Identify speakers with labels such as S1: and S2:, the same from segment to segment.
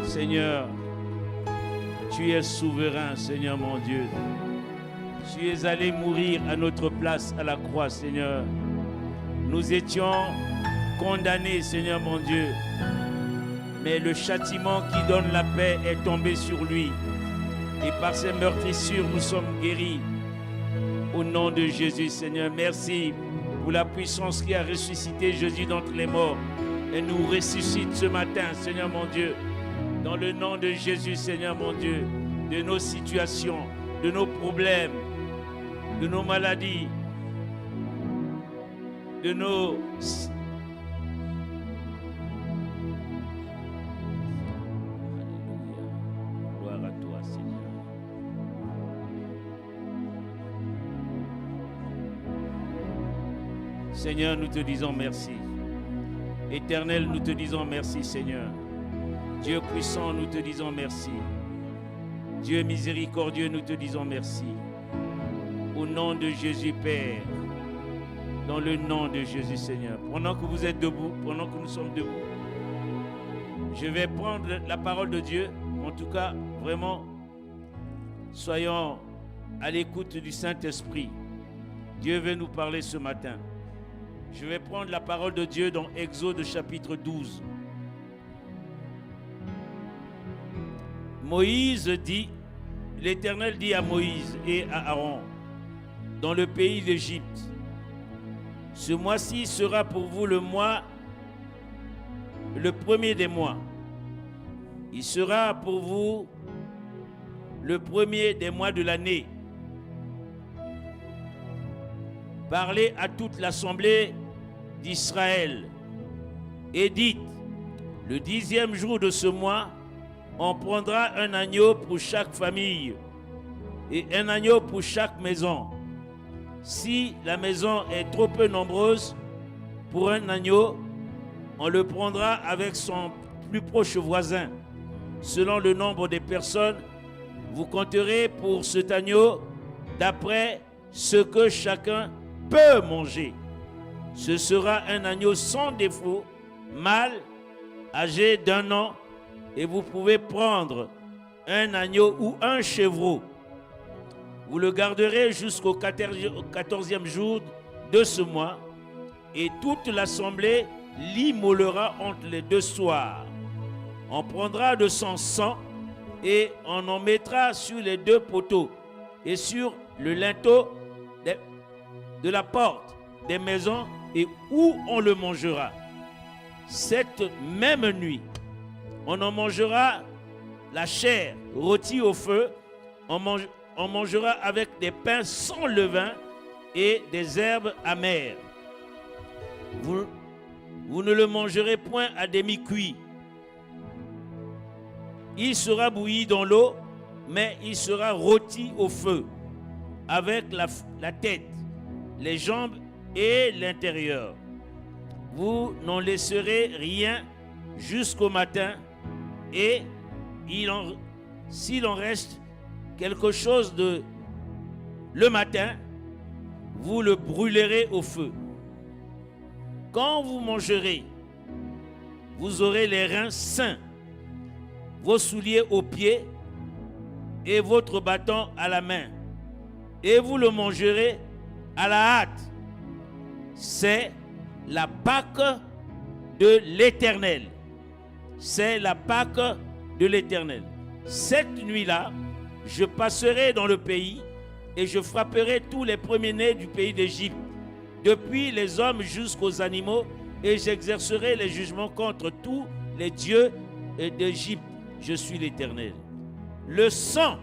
S1: Seigneur, tu es souverain, Seigneur mon Dieu. Tu es allé mourir à notre place à la croix, Seigneur. Nous étions condamnés, Seigneur mon Dieu. Mais le châtiment qui donne la paix est tombé sur lui. Et par ses meurtrissures, nous sommes guéris. Au nom de Jésus, Seigneur, merci pour la puissance qui a ressuscité Jésus d'entre les morts et nous ressuscite ce matin, Seigneur mon Dieu. Dans le nom de Jésus, Seigneur mon Dieu, de nos situations, de nos problèmes, de nos maladies, de nos... Gloire à toi, Seigneur. Seigneur, nous te disons merci. Éternel, nous te disons merci, Seigneur. Dieu puissant, nous te disons merci. Dieu miséricordieux, nous te disons merci. Au nom de Jésus, Père, dans le nom de Jésus, Seigneur. Pendant que vous êtes debout, pendant que nous sommes debout, je vais prendre la parole de Dieu. En tout cas, vraiment, soyons à l'écoute du Saint-Esprit. Dieu veut nous parler ce matin. Je vais prendre la parole de Dieu dans Exode chapitre 12. Moïse dit, l'Éternel dit à Moïse et à Aaron, dans le pays d'Égypte, ce mois-ci sera pour vous le premier des mois. Il sera pour vous le premier des mois de l'année. Parlez à toute l'assemblée d'Israël et dites, le 10e jour de ce mois, on prendra un agneau pour chaque famille et un agneau pour chaque maison. Si la maison est trop peu nombreuse pour un agneau, on le prendra avec son plus proche voisin. Selon le nombre des personnes, vous compterez pour cet agneau d'après ce que chacun peut manger. Ce sera un agneau sans défaut, mâle, âgé d'1 an, et vous pouvez prendre un agneau ou un chevreau. Vous le garderez jusqu'au 14e jour de ce mois, et toute l'assemblée l'immolera entre les 2 soirs. On prendra de son sang et on en mettra sur les 2 poteaux et sur le linteau de la porte des maisons et où on le mangera. Cette même nuit, on en mangera la chair rôtie au feu, on mangera avec des pains sans levain et des herbes amères. Vous ne le mangerez point à demi-cuit. Il sera bouilli dans l'eau, mais il sera rôti au feu, avec la tête, les jambes et l'intérieur. Vous n'en laisserez rien jusqu'au matin, et s'il en reste quelque chose le matin, vous le brûlerez au feu. Quand vous mangerez, vous aurez les reins sains, vos souliers aux pieds et votre bâton à la main, et vous le mangerez à la hâte. C'est la Pâque de l'Éternel. C'est la Pâque de l'Éternel. Cette nuit-là, je passerai dans le pays et je frapperai tous les premiers-nés du pays d'Égypte, depuis les hommes jusqu'aux animaux, et j'exercerai les jugements contre tous les dieux d'Égypte. Je suis l'Éternel. Le sang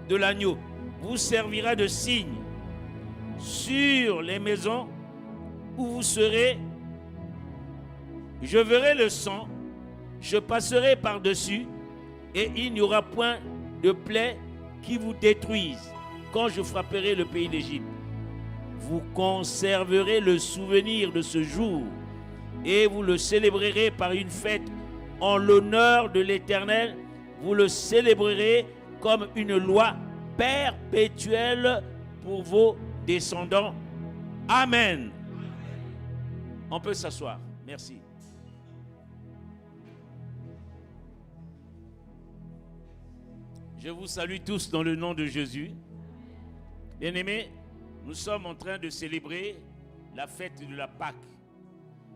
S1: de l'agneau vous servira de signe sur les maisons où vous serez. Je verrai le sang, je passerai par-dessus, et il n'y aura point de plaie qui vous détruise quand je frapperai le pays d'Égypte. Vous conserverez le souvenir de ce jour et vous le célébrerez par une fête en l'honneur de l'Éternel. Vous le célébrerez comme une loi perpétuelle pour vos descendants. Amen. On peut s'asseoir. Merci. Je vous salue tous dans le nom de Jésus. Bien-aimés, nous sommes en train de célébrer la fête de la Pâque.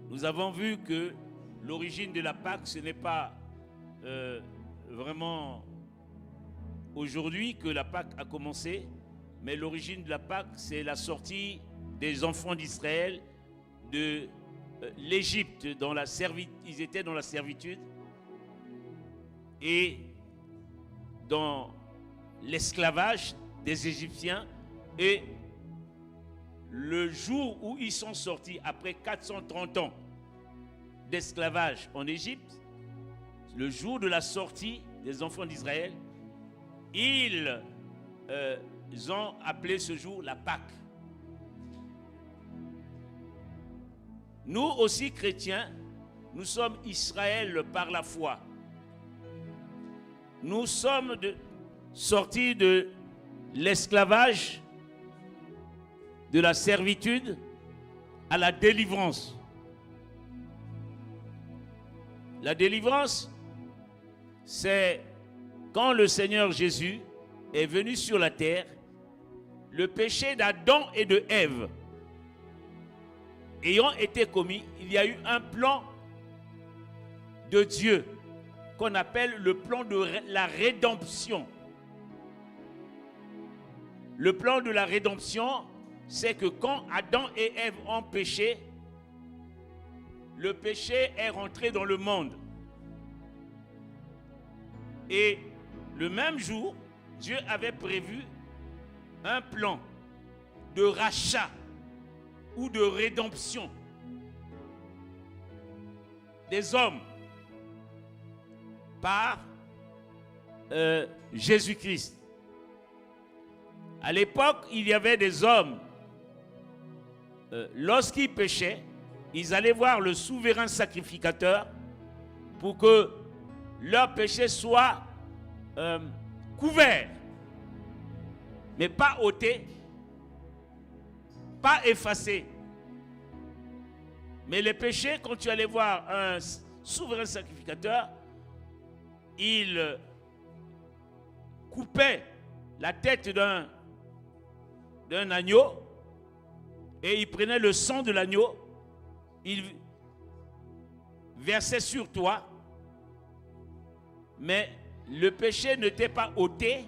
S1: Nous avons vu que l'origine de la Pâque, ce n'est pas vraiment aujourd'hui que la Pâque a commencé, mais l'origine de la Pâque, c'est la sortie des enfants d'Israël de l'Égypte. Ils étaient dans la servitude et dans l'esclavage des Égyptiens. Et le jour où ils sont sortis, après 430 ans d'esclavage en Égypte, le jour de la sortie des enfants d'Israël, ils ont appelé ce jour la Pâque. Nous aussi chrétiens, nous sommes Israël par la foi. Nous sommes sortis de l'esclavage, de la servitude à la délivrance. La délivrance, c'est quand le Seigneur Jésus est venu sur la terre, le péché d'Adam et de Ève ayant été commis, il y a eu un plan de Dieu qu'on appelle le plan de la rédemption. Le plan de la rédemption, c'est que quand Adam et Ève ont péché, le péché est rentré dans le monde. Et le même jour, Dieu avait prévu un plan de rachat ou de rédemption des hommes par Jésus-Christ. À l'époque, il y avait des hommes, lorsqu'ils péchaient, ils allaient voir le souverain sacrificateur pour que leur péché soit couvert, mais pas ôté, pas effacé. Mais les péchés, quand tu allais voir un souverain sacrificateur, il coupait la tête d'un agneau et il prenait le sang de l'agneau, il versait sur toi, mais le péché n'était pas ôté,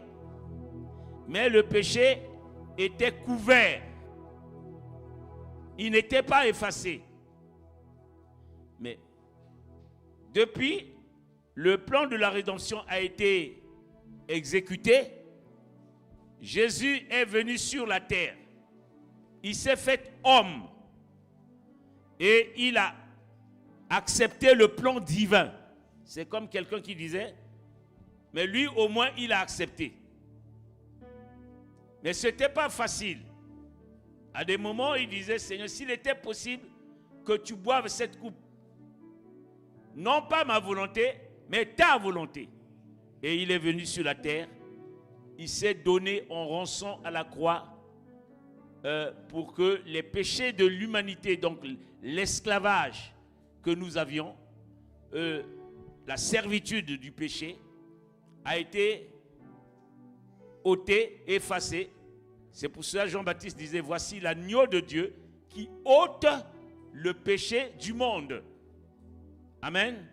S1: mais le péché était couvert. Il n'était pas effacé. Mais depuis, le plan de la rédemption a été exécuté. Jésus est venu sur la terre. Il s'est fait homme. Et il a accepté le plan divin. C'est comme quelqu'un qui disait, mais lui au moins il a accepté. Mais ce n'était pas facile. À des moments, il disait, Seigneur, s'il était possible que tu boives cette coupe, non pas ma volonté, mais ta volonté. Et il est venu sur la terre. Il s'est donné en rançon à la croix pour que les péchés de l'humanité, donc l'esclavage que nous avions, la servitude du péché, a été ôté, effacé. C'est pour cela que Jean-Baptiste disait, voici l'agneau de Dieu qui ôte le péché du monde. Amen.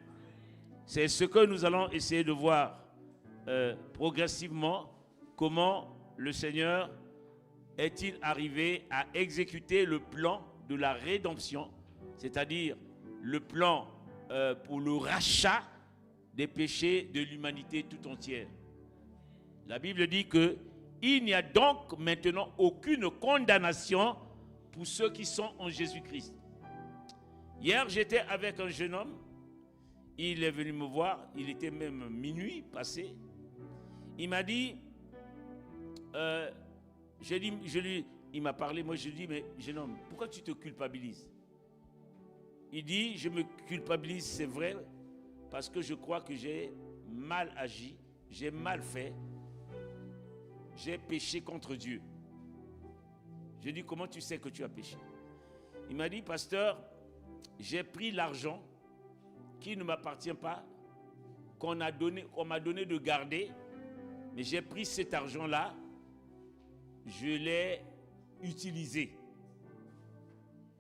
S1: C'est ce que nous allons essayer de voir progressivement, comment le Seigneur est-il arrivé à exécuter le plan de la rédemption, c'est-à-dire le plan pour le rachat des péchés de l'humanité tout entière. La Bible dit que il n'y a donc maintenant aucune condamnation pour ceux qui sont en Jésus-Christ. Hier, j'étais avec un jeune homme. Il est venu me voir. Il était même minuit passé. Il m'a dit, il m'a parlé. Moi, je lui dis, mais jeune homme, pourquoi tu te culpabilises? Il dit, je me culpabilise, c'est vrai, parce que je crois que j'ai mal agi, j'ai mal fait. J'ai péché contre Dieu. Je dis, comment tu sais que tu as péché? Il m'a dit, pasteur, j'ai pris l'argent qui ne m'appartient pas, qu'on m'a donné de garder, Mais j'ai pris cet argent-là, je l'ai utilisé.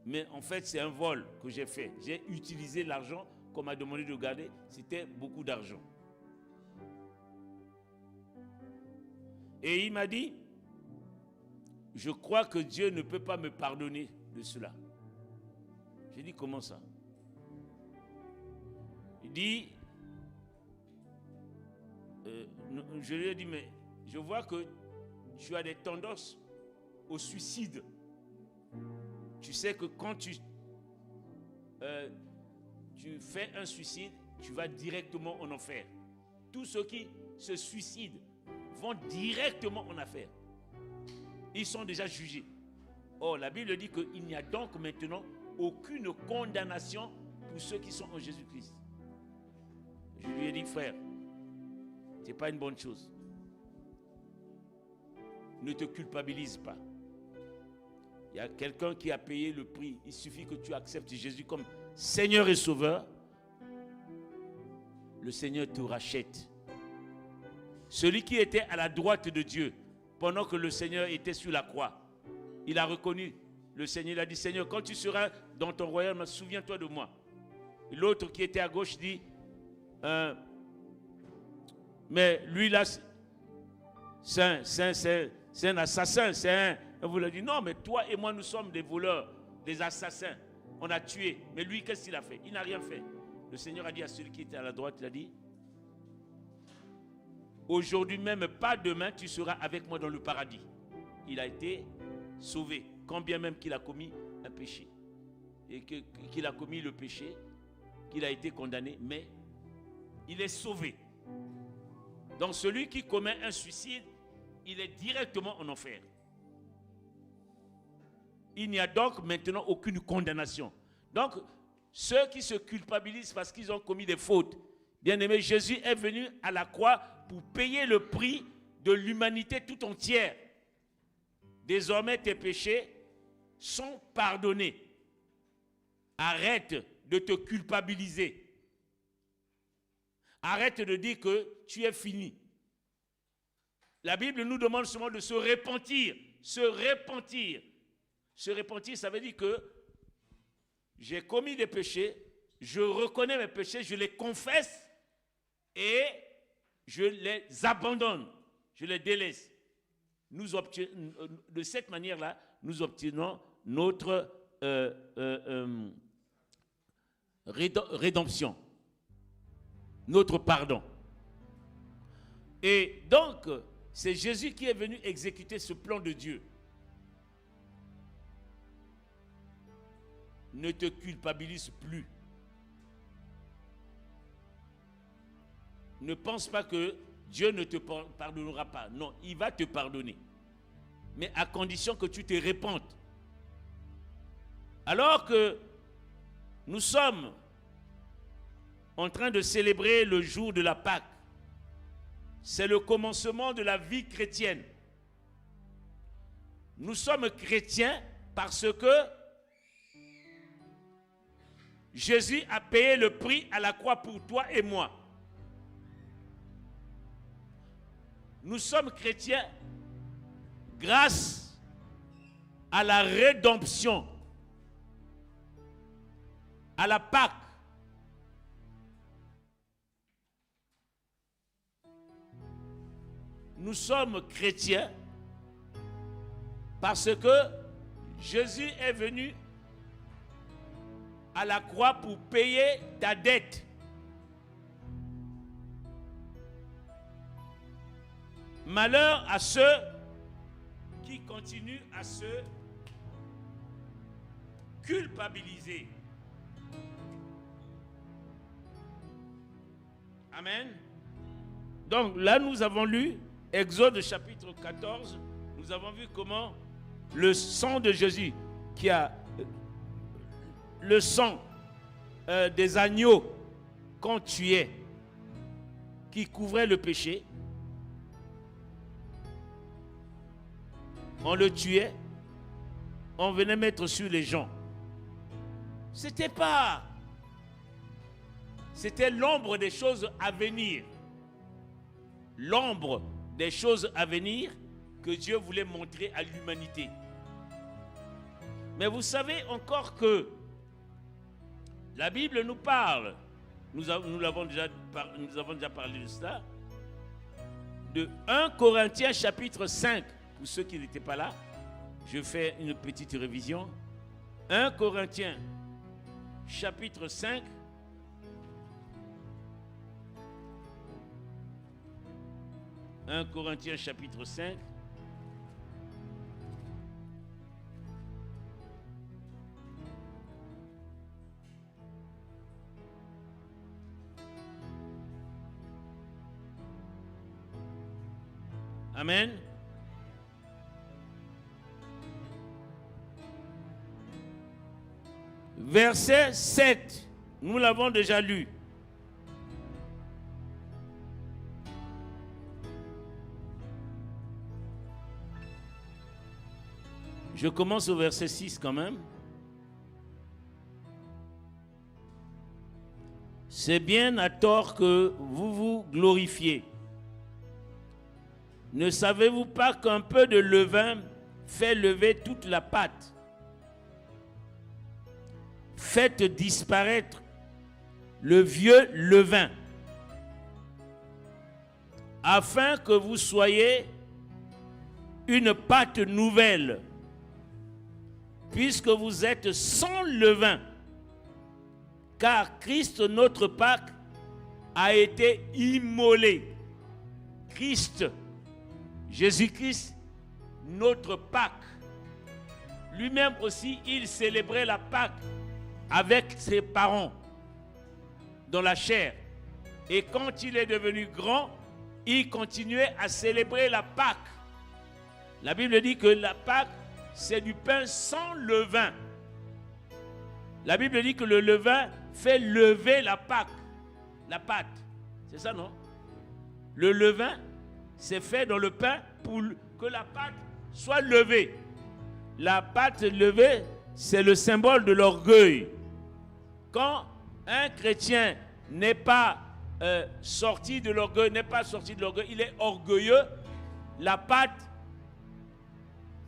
S1: Mais en fait, c'est un vol que j'ai fait. J'ai utilisé l'argent qu'on m'a demandé de garder. C'était beaucoup d'argent. Et il m'a dit, je crois que Dieu ne peut pas me pardonner de cela. J'ai dit, comment ça? Il dit, je lui ai dit, mais je vois que tu as des tendances au suicide. Tu sais que quand tu fais un suicide, tu vas directement en enfer. Tous ceux qui se suicident vont directement en enfer. Ils sont déjà jugés. Or, la Bible dit qu'il n'y a donc maintenant aucune condamnation pour ceux qui sont en Jésus-Christ. Je lui ai dit, frère, ce n'est pas une bonne chose. Ne te culpabilise pas. Il y a quelqu'un qui a payé le prix. Il suffit que tu acceptes Jésus comme Seigneur et Sauveur. Le Seigneur te rachète. Celui qui était à la droite de Dieu, pendant que le Seigneur était sur la croix, il a reconnu le Seigneur. Il a dit, Seigneur, quand tu seras dans ton royaume, souviens-toi de moi. L'autre qui était à gauche dit, mais lui là, c'est un assassin, vous lui dites, non, mais toi et moi, nous sommes des voleurs, des assassins. On a tué. Mais lui, qu'est-ce qu'il a fait? Il n'a rien fait. Le Seigneur a dit à celui qui était à la droite, il a dit, aujourd'hui même, pas demain, tu seras avec moi dans le paradis. Il a été sauvé, quand bien même qu'il a commis un péché. Et qu'il a commis le péché, qu'il a été condamné, mais il est sauvé. Donc celui qui commet un suicide, il est directement en enfer. Il n'y a donc maintenant aucune condamnation. Donc, ceux qui se culpabilisent parce qu'ils ont commis des fautes, bien aimé, Jésus est venu à la croix pour payer le prix de l'humanité tout entière. Désormais, tes péchés sont pardonnés. Arrête de te culpabiliser. Arrête de dire que tu es fini. La Bible nous demande seulement de se repentir. Se repentir. Se repentir, ça veut dire que j'ai commis des péchés, je reconnais mes péchés, je les confesse et je les abandonne, je les délaisse. De cette manière-là, nous obtenons notre rédemption, notre pardon. Et donc, c'est Jésus qui est venu exécuter ce plan de Dieu. Ne te culpabilise plus. Ne pense pas que Dieu ne te pardonnera pas. Non, il va te pardonner. Mais à condition que tu te répandes. Alors que nous sommes en train de célébrer le jour de la Pâque, c'est le commencement de la vie chrétienne. Nous sommes chrétiens parce que Jésus a payé le prix à la croix pour toi et moi. Nous sommes chrétiens grâce à la rédemption, à la Pâque. Nous sommes chrétiens parce que Jésus est venu à la croix pour payer ta dette. Malheur à ceux qui continuent à se culpabiliser. Amen. Donc là, nous avons lu Exode chapitre 14. Nous avons vu comment le sang de Jésus qui a le sang des agneaux qu'on tuait, qui couvrait le péché, on le tuait, on venait mettre sur les gens. C'était l'ombre des choses à venir. L'ombre des choses à venir que Dieu voulait montrer à l'humanité. Mais vous savez encore que la Bible nous parle, nous avons déjà parlé de cela, de 1 Corinthiens chapitre 5, pour ceux qui n'étaient pas là, je fais une petite révision. 1 Corinthiens chapitre 5, « 1 Corinthiens chapitre 5, Amen. Verset 7, nous l'avons déjà lu. Je commence au verset 6 quand même. C'est bien à tort que vous vous glorifiez. Ne savez-vous pas qu'un peu de levain fait lever toute la pâte? Faites disparaître le vieux levain, afin que vous soyez une pâte nouvelle, puisque vous êtes sans levain, car Christ, notre Pâque, a été immolé. Christ, Jésus-Christ, notre Pâque. Lui-même aussi, il célébrait la Pâque avec ses parents dans la chair. Et quand il est devenu grand, il continuait à célébrer la Pâque. La Bible dit que la Pâque, c'est du pain sans levain. La Bible dit que le levain fait lever la Pâque, la pâte. C'est ça, non? Le levain, c'est fait dans le pain pour que la pâte soit levée. La pâte levée, c'est le symbole de l'orgueil. Quand un chrétien n'est pas sorti de l'orgueil, il est orgueilleux, la pâte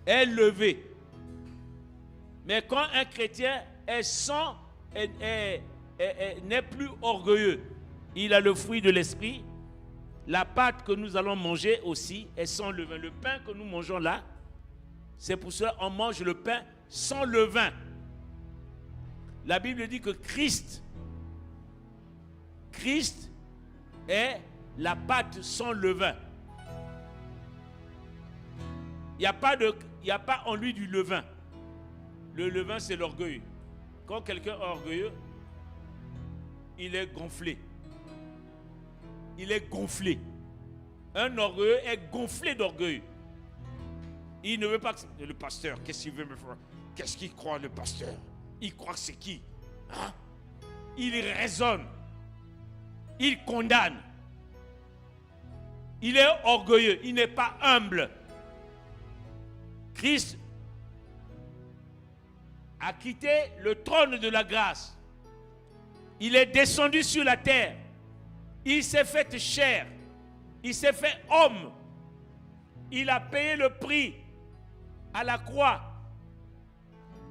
S1: est levée. Mais quand un chrétien est sans, n'est plus orgueilleux, il a le fruit de l'esprit, la pâte que nous allons manger aussi est sans levain. Le pain que nous mangeons là, c'est pour cela qu'on mange le pain sans levain. La Bible dit que Christ est la pâte sans levain. Il n'y a pas en lui du levain. Le levain, c'est l'orgueil. Quand quelqu'un est orgueilleux, il est gonflé. Il est gonflé. Un orgueilleux est gonflé d'orgueil. Il ne veut pas que le pasteur, qu'est-ce qu'il veut me faire? Qu'est-ce qu'il croit, le pasteur? Il croit que c'est qui? Hein? Il raisonne. Il condamne. Il est orgueilleux. Il n'est pas humble. Christ a quitté le trône de la grâce. Il est descendu sur la terre. Il s'est fait chair. Il s'est fait homme. Il a payé le prix à la croix.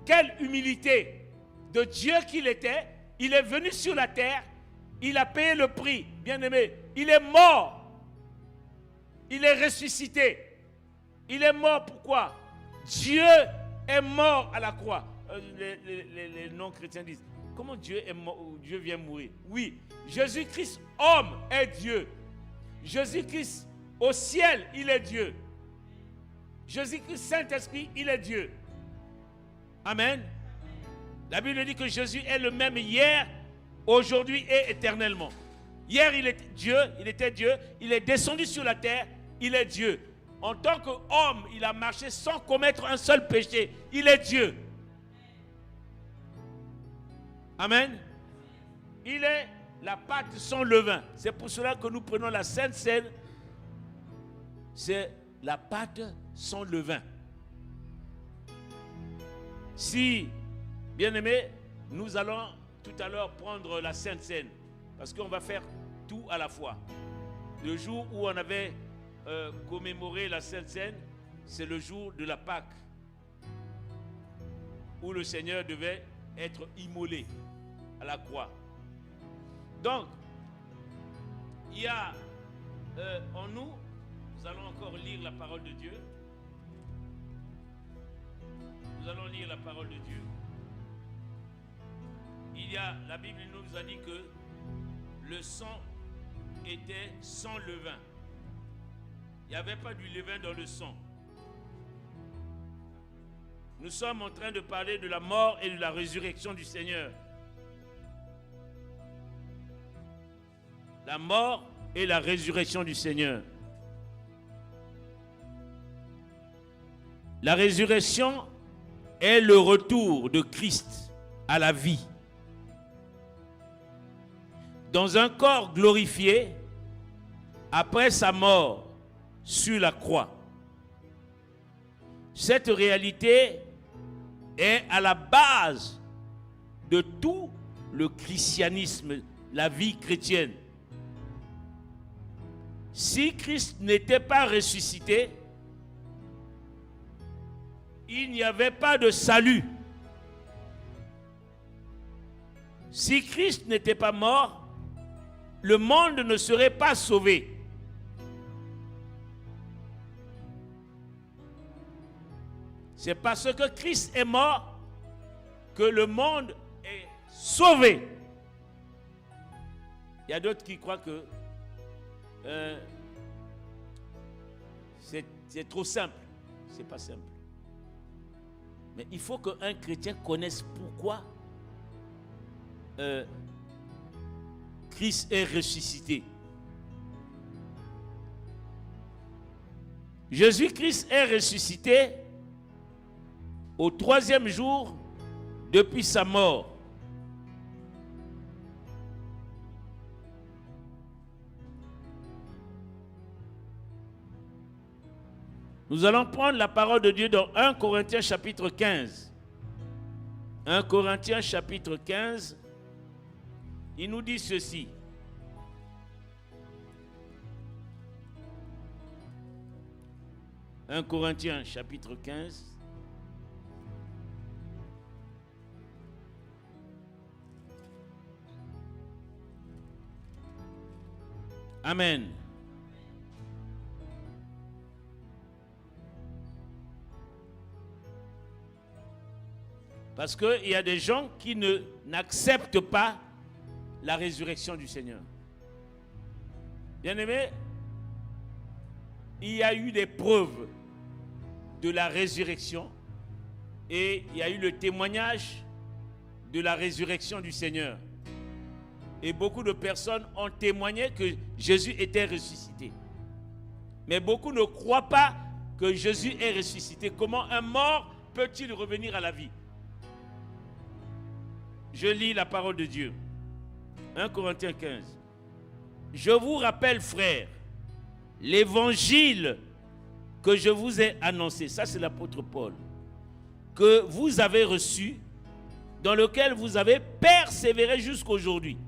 S1: Quelle humilité de Dieu qu'il était. Il est venu sur la terre. Il a payé le prix. Bien-aimé, il est mort. Il est ressuscité. Il est mort pourquoi? Dieu est mort à la croix. Les non-chrétiens disent, comment Dieu est mort, Dieu vient mourir? Oui, Jésus-Christ, homme, est Dieu. Jésus-Christ, au ciel, il est Dieu. Jésus-Christ, Saint-Esprit, il est Dieu. Amen. La Bible dit que Jésus est le même hier, aujourd'hui et éternellement. Hier, il était Dieu, il est descendu sur la terre, il est Dieu. En tant qu'homme, il a marché sans commettre un seul péché. Il est Dieu. Amen. Il est la pâte sans levain. C'est pour cela que nous prenons la Sainte Seine. C'est la pâte sans levain. Si, bien aimé, nous allons tout à l'heure prendre la Sainte Seine. Parce qu'on va faire tout à la fois. Le jour où on avait commémorer la Sainte Seine, c'est le jour de la Pâque, où le Seigneur devait être immolé à la croix. Donc, il y a en nous allons encore lire la parole de Dieu. Nous allons lire la parole de Dieu. La Bible nous a dit que le sang était sans levain. Il n'y avait pas du levain dans le sang. Nous sommes en train de parler de la mort et de la résurrection du Seigneur. La mort et la résurrection du Seigneur. La résurrection est le retour de Christ à la vie. Dans un corps glorifié, après sa mort sur la croix. Cette réalité est à la base de tout le christianisme, la vie chrétienne. Si Christ n'était pas ressuscité, il n'y avait pas de salut. Si Christ n'était pas mort, le monde ne serait pas sauvé. C'est parce que Christ est mort que le monde est sauvé. Il y a d'autres qui croient que c'est trop simple. C'est pas simple. Mais il faut qu'un chrétien connaisse pourquoi Christ est ressuscité. Jésus-Christ est ressuscité au 3e jour depuis sa mort. Nous allons prendre la parole de Dieu dans 1 Corinthiens chapitre 15. 1 Corinthiens chapitre 15, il nous dit ceci. « 1 Corinthiens chapitre 15. Amen. Parce qu'il y a des gens qui n'acceptent pas la résurrection du Seigneur. Bien-aimés, il y a eu des preuves de la résurrection et il y a eu le témoignage de la résurrection du Seigneur. Et beaucoup de personnes ont témoigné que Jésus était ressuscité. Mais beaucoup ne croient pas que Jésus est ressuscité. Comment un mort peut-il revenir à la vie? Je lis la parole de Dieu. 1 Corinthiens 15. Je vous rappelle, frères, l'évangile que je vous ai annoncé, ça c'est l'apôtre Paul, que vous avez reçu, dans lequel vous avez persévéré jusqu'aujourd'hui,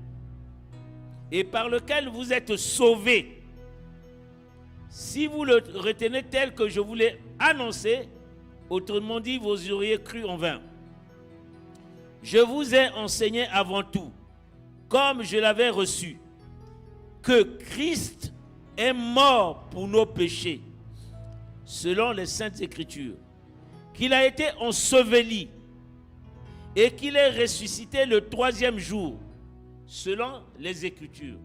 S1: et par lequel vous êtes sauvés. Si vous le retenez tel que je vous l'ai annoncé, autrement dit, vous auriez cru en vain. Je vous ai enseigné avant tout, comme je l'avais reçu, que Christ est mort pour nos péchés, selon les Saintes Écritures, qu'il a été enseveli et qu'il est ressuscité le 3e jour, selon les Écritures,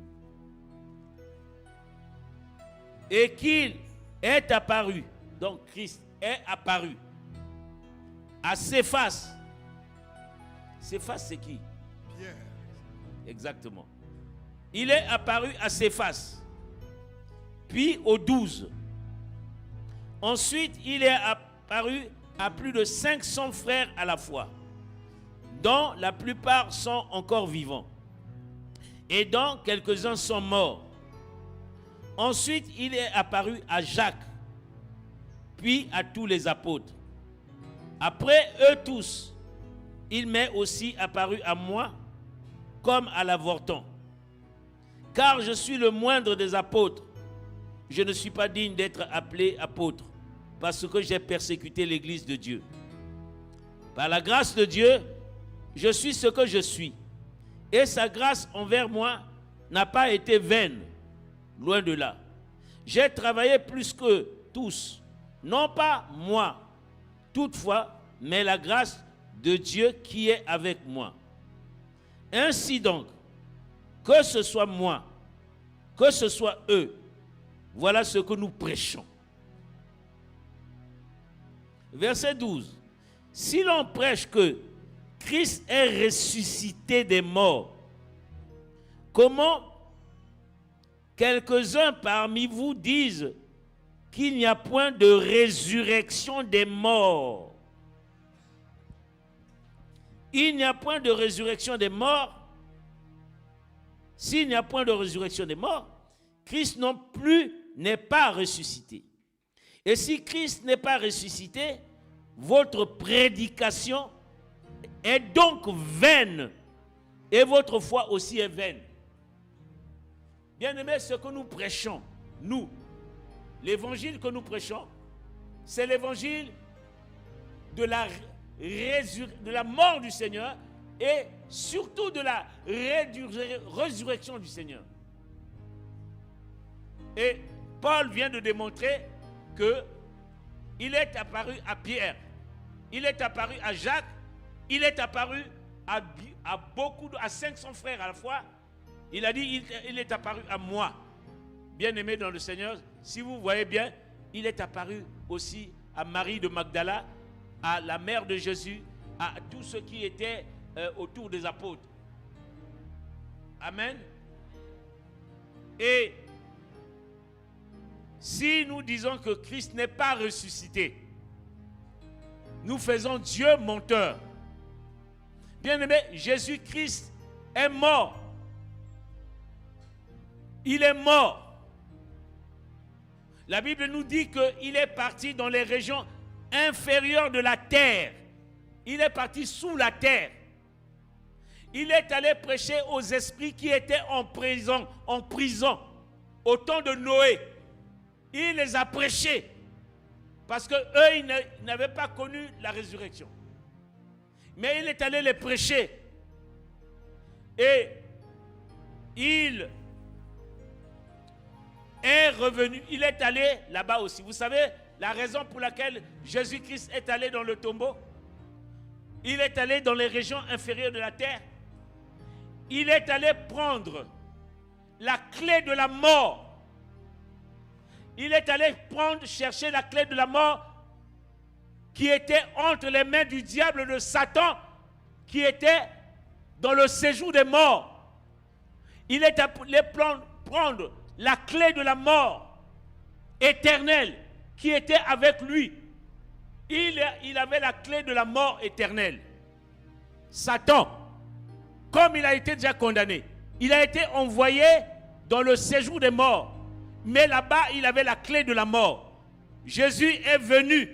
S1: et qu'il est apparu, donc Christ est apparu à Céphas. Céphas, c'est qui? Pierre. Exactement. Il est apparu à Céphas, puis aux 12. Ensuite, il est apparu à plus de 500 frères à la fois, dont la plupart sont encore vivants, et dont quelques-uns sont morts. Ensuite, il est apparu à Jacques, puis à tous les apôtres. Après eux tous, il m'est aussi apparu à moi comme à l'avorton, car je suis le moindre des apôtres, je ne suis pas digne d'être appelé apôtre parce que j'ai persécuté l'Église de Dieu. Par la grâce de Dieu, je suis ce que je suis. Et sa grâce envers moi n'a pas été vaine, loin de là. J'ai travaillé plus que tous, non pas moi, toutefois, mais la grâce de Dieu qui est avec moi. Ainsi donc, que ce soit moi, que ce soit eux, voilà ce que nous prêchons. Verset 12. Si l'on prêche que Christ est ressuscité des morts, comment quelques-uns parmi vous disent qu'il n'y a point de résurrection des morts? Il n'y a point de résurrection des morts. S'il n'y a point de résurrection des morts, Christ non plus n'est pas ressuscité. Et si Christ n'est pas ressuscité, votre prédication est donc vaine et votre foi aussi est vaine. Bien-aimés, ce que nous prêchons, nous, l'évangile que nous prêchons, c'est l'évangile de la mort du Seigneur et surtout de la résurrection du Seigneur. Et Paul vient de démontrer qu'il est apparu à Pierre, il est apparu à Jacques, il est apparu à 500 frères à la fois. Il a dit, il est apparu à moi. Bien-aimé dans le Seigneur, si vous voyez bien, il est apparu aussi à Marie de Magdala, à la mère de Jésus, à tous ceux qui étaient autour des apôtres. Amen. Et si nous disons que Christ n'est pas ressuscité, nous faisons Dieu menteur. Bien-aimé, Jésus-Christ est mort. Il est mort. La Bible nous dit qu'il est parti dans les régions inférieures de la terre. Il est parti sous la terre. Il est allé prêcher aux esprits qui étaient en prison au temps de Noé. Il les a prêchés parce qu'eux, ils n'avaient pas connu la résurrection. Mais il est allé les prêcher. Et il est revenu. Il est allé là-bas aussi. Vous savez la raison pour laquelle Jésus-Christ est allé dans le tombeau? Il est allé dans les régions inférieures de la terre. Il est allé prendre la clé de la mort. Il est allé chercher la clé de la mort qui était entre les mains du diable de Satan, qui était dans le séjour des morts. Il est allé prendre la clé de la mort éternelle qui était avec lui. Il avait la clé de la mort éternelle. Satan, comme il a été déjà condamné, il a été envoyé dans le séjour des morts. Mais là-bas, il avait la clé de la mort. Jésus est venu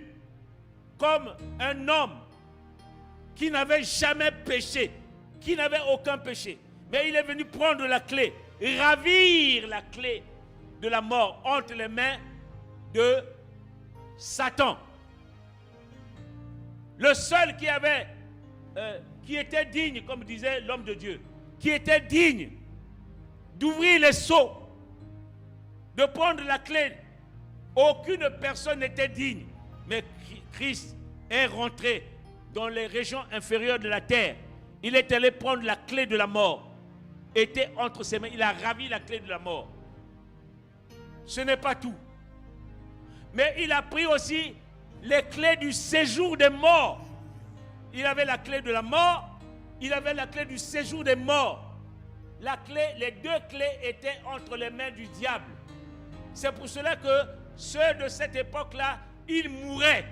S1: comme un homme qui n'avait jamais péché, qui n'avait aucun péché. Mais il est venu prendre la clé, ravir la clé de la mort entre les mains de Satan. Le seul qui était digne, comme disait l'homme de Dieu, qui était digne d'ouvrir les sceaux, de prendre la clé. Aucune personne n'était digne. Mais Christ est rentré dans les régions inférieures de la terre. Il est allé prendre la clé de la mort. Était entre ses mains. Il a ravi la clé de la mort. Ce n'est pas tout. Mais il a pris aussi les clés du séjour des morts. Il avait la clé de la mort. Il avait la clé du séjour des morts. Les deux clés étaient entre les mains du diable. C'est pour cela que ceux de cette époque-là, ils mouraient.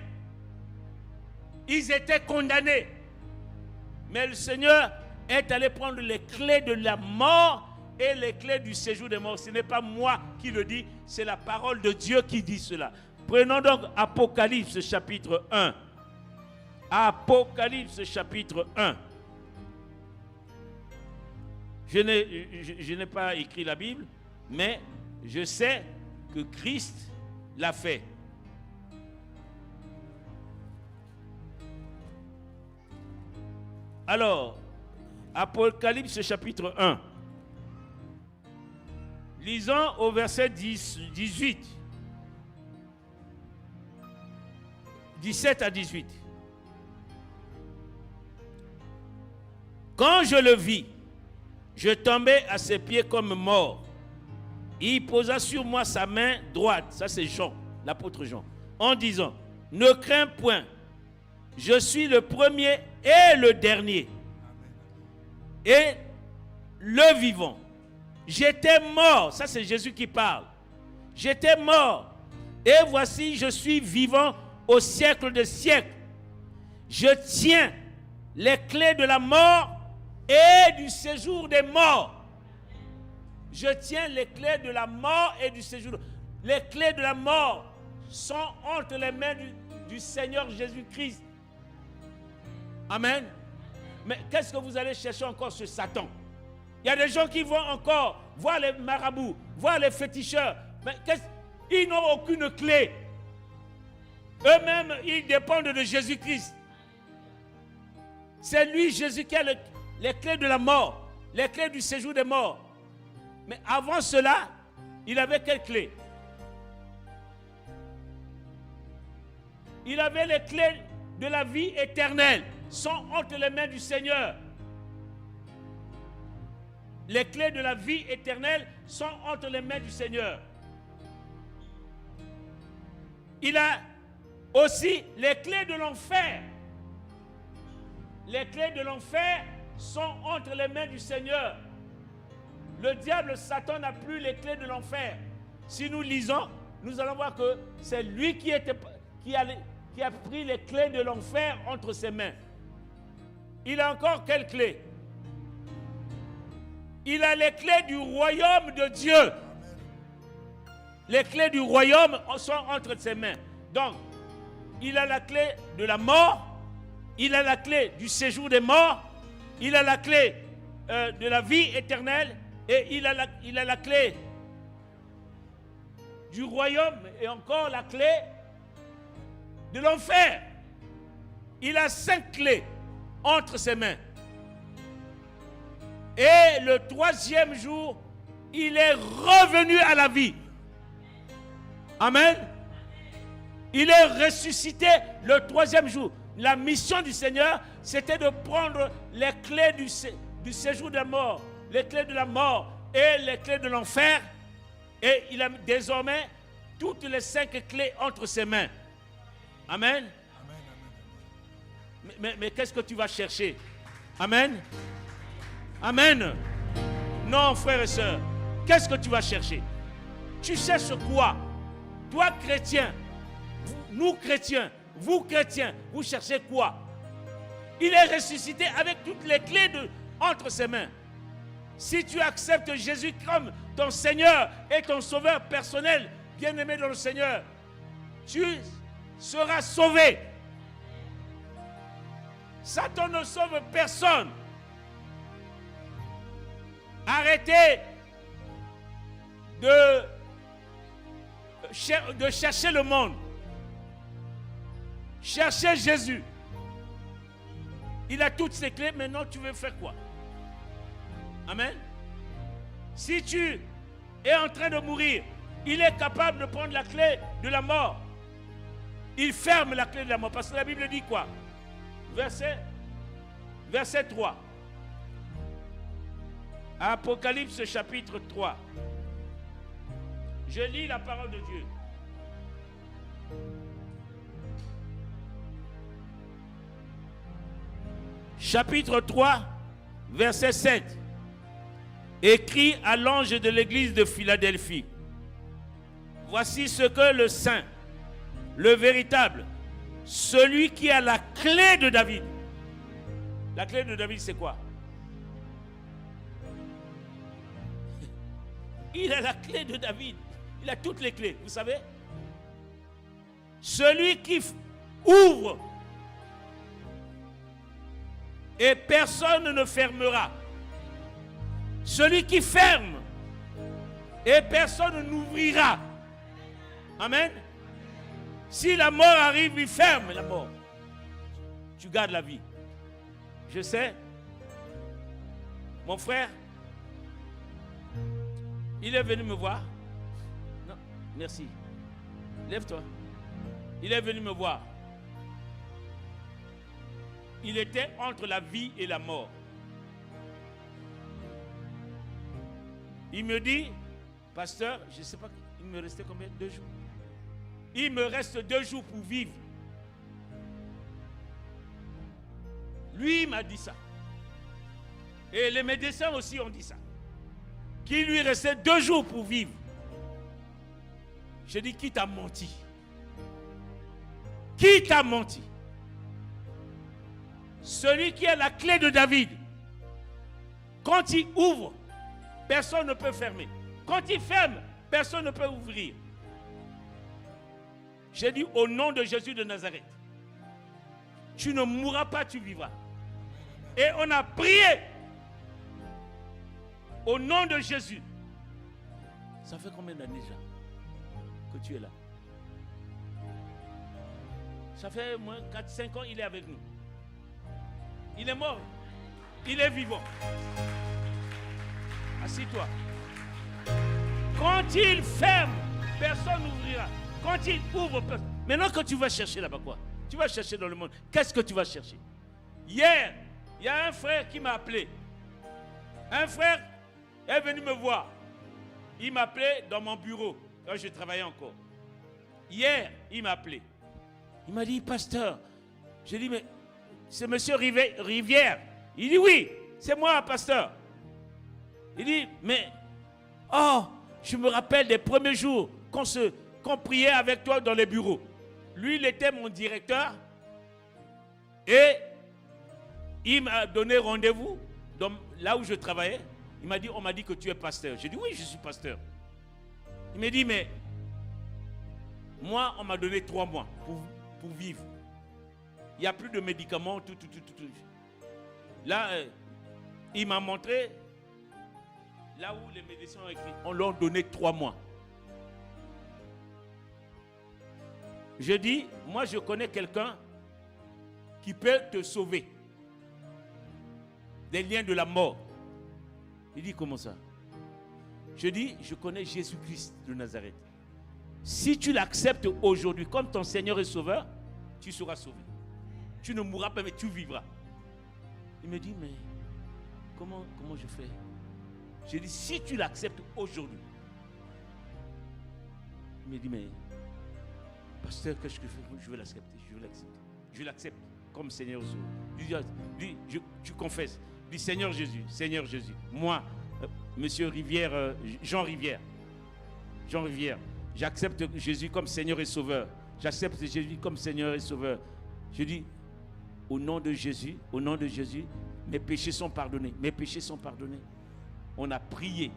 S1: Ils étaient condamnés. Mais le Seigneur est allé prendre les clés de la mort et les clés du séjour des morts. Ce n'est pas moi qui le dis, c'est la parole de Dieu qui dit cela. Prenons donc Apocalypse chapitre 1. Apocalypse chapitre 1. Je n'ai pas écrit la Bible, mais je sais que Christ l'a fait. Alors, Apocalypse chapitre 1. Lisons au verset 18. 17 à 18. Quand je le vis, je tombai à ses pieds comme mort. Il posa sur moi sa main droite, ça c'est Jean, l'apôtre Jean, en disant, ne crains point, je suis le premier et le dernier, et le vivant. J'étais mort, ça c'est Jésus qui parle. J'étais mort, et voici je suis vivant au siècle des siècles. Je tiens les clés de la mort et du séjour des morts. Je tiens les clés de la mort et du séjour. Les clés de la mort sont entre les mains du Seigneur Jésus-Christ. Amen. Mais qu'est-ce que vous allez chercher encore sur Satan? Il y a des gens qui vont encore voir les marabouts, voir les féticheurs. Mais ils n'ont aucune clé. Eux-mêmes, ils dépendent de Jésus-Christ. C'est lui, Jésus, qui a les clés de la mort, les clés du séjour des morts. Mais avant cela, il avait quelles clés? Il avait les clés de la vie éternelle, sont entre les mains du Seigneur. Les clés de la vie éternelle sont entre les mains du Seigneur. Il a aussi les clés de l'enfer. Les clés de l'enfer sont entre les mains du Seigneur. Le diable, Satan, n'a plus les clés de l'enfer. Si nous lisons, nous allons voir que c'est lui qui a pris les clés de l'enfer entre ses mains. Il a encore quelles clés? Il a les clés du royaume de Dieu. Les clés du royaume sont entre ses mains. Donc, il a la clé de la mort, il a la clé du séjour des morts, il a la clé de la vie éternelle, et il a la clé du royaume et encore la clé de l'enfer. Il a 5 clés entre ses mains. Et le 3e jour, il est revenu à la vie. Amen. Il est ressuscité le 3e jour. La mission du Seigneur, c'était de prendre les clés du séjour des morts, les clés de la mort et les clés de l'enfer. Et il a désormais toutes les 5 clés entre ses mains. Amen. Mais qu'est-ce que tu vas chercher? Amen. Amen. Non, frères et sœurs, qu'est-ce que tu vas chercher? Tu cherches quoi? Toi, chrétien, nous, chrétiens, vous, chrétiens, vous cherchez quoi? Il est ressuscité avec toutes les clés entre ses mains. Si tu acceptes Jésus comme ton Seigneur et ton Sauveur personnel, bien-aimé dans le Seigneur, tu seras sauvé. Satan ne sauve personne. Arrêtez de chercher le monde. Cherchez Jésus. Il a toutes ses clés, maintenant tu veux faire quoi? Amen. Si tu es en train de mourir, il est capable de prendre la clé de la mort. Il ferme la clé de la mort. Parce que la Bible dit quoi? Verset 3. Apocalypse chapitre 3. Je lis la parole de Dieu. Chapitre 3, verset 7. Écrit à l'ange de l'église de Philadelphie. Voici ce que le saint, le véritable, celui qui a la clé de David. La clé de David, c'est quoi? Il a la clé de David. Il a toutes les clés, vous savez. Celui qui ouvre et personne ne fermera. Celui qui ferme et personne n'ouvrira. Amen. Si la mort arrive, il ferme la mort. Tu gardes la vie. Je sais. Mon frère, il est venu me voir. Non, merci. Lève-toi. Il est venu me voir. Il était entre la vie et la mort. Il me dit, pasteur, je ne sais pas, il me restait combien? 2 jours. Il me reste 2 jours pour vivre. Lui m'a dit ça. Et les médecins aussi ont dit ça. Qu'il lui restait 2 jours pour vivre. Je dis, qui t'a menti? Qui t'a menti? Celui qui a la clé de David. Quand il ouvre, personne ne peut fermer. Quand il ferme, personne ne peut ouvrir. J'ai dit au nom de Jésus de Nazareth, tu ne mourras pas, tu vivras. Et on a prié au nom de Jésus. Ça fait combien d'années déjà que tu es là? Ça fait moins 4-5 ans, il est avec nous. Il est mort. Il est vivant. Assis-toi. Quand il ferme, personne n'ouvrira. Quand il ouvre, personne. Maintenant que tu vas chercher là-bas quoi? Tu vas chercher dans le monde. Qu'est-ce que tu vas chercher? Hier, il y a un frère qui m'a appelé. Un frère est venu me voir. Il m'a appelé dans mon bureau, quand je travaillais encore. Hier, il m'a appelé. Il m'a dit, pasteur. J'ai dit, mais c'est monsieur Rivière. Il dit, oui, c'est moi, pasteur. Il dit, mais, oh, je me rappelle des premiers jours qu'on priait avec toi dans les bureaux. Lui, il était mon directeur. Et il m'a donné rendez-vous là où je travaillais. Il m'a dit, on m'a dit que tu es pasteur. J'ai dit, oui, je suis pasteur. Il m'a dit, mais moi, on m'a donné 3 mois pour vivre. Il n'y a plus de médicaments, tout. Là, il m'a montré, là où les médecins ont écrit, on leur donné 3 mois. Je dis, moi je connais quelqu'un qui peut te sauver des liens de la mort. Il dit, comment ça? Je dis, je connais Jésus-Christ de Nazareth. Si tu l'acceptes aujourd'hui comme ton Seigneur et Sauveur, tu seras sauvé. Tu ne mourras pas, mais tu vivras. Il me dit, mais comment je fais? Je dis, si tu l'acceptes aujourd'hui. Il me dit, mais pasteur, qu'est-ce que je fais? Je vais l'accepter, je l'accepte comme Seigneur et Sauveur. Tu confesses. Dis, Seigneur Jésus, moi, monsieur Rivière, Jean Rivière, j'accepte Jésus comme Seigneur et Sauveur. J'accepte Jésus comme Seigneur et Sauveur. Je dis, au nom de Jésus, mes péchés sont pardonnés. On a prié.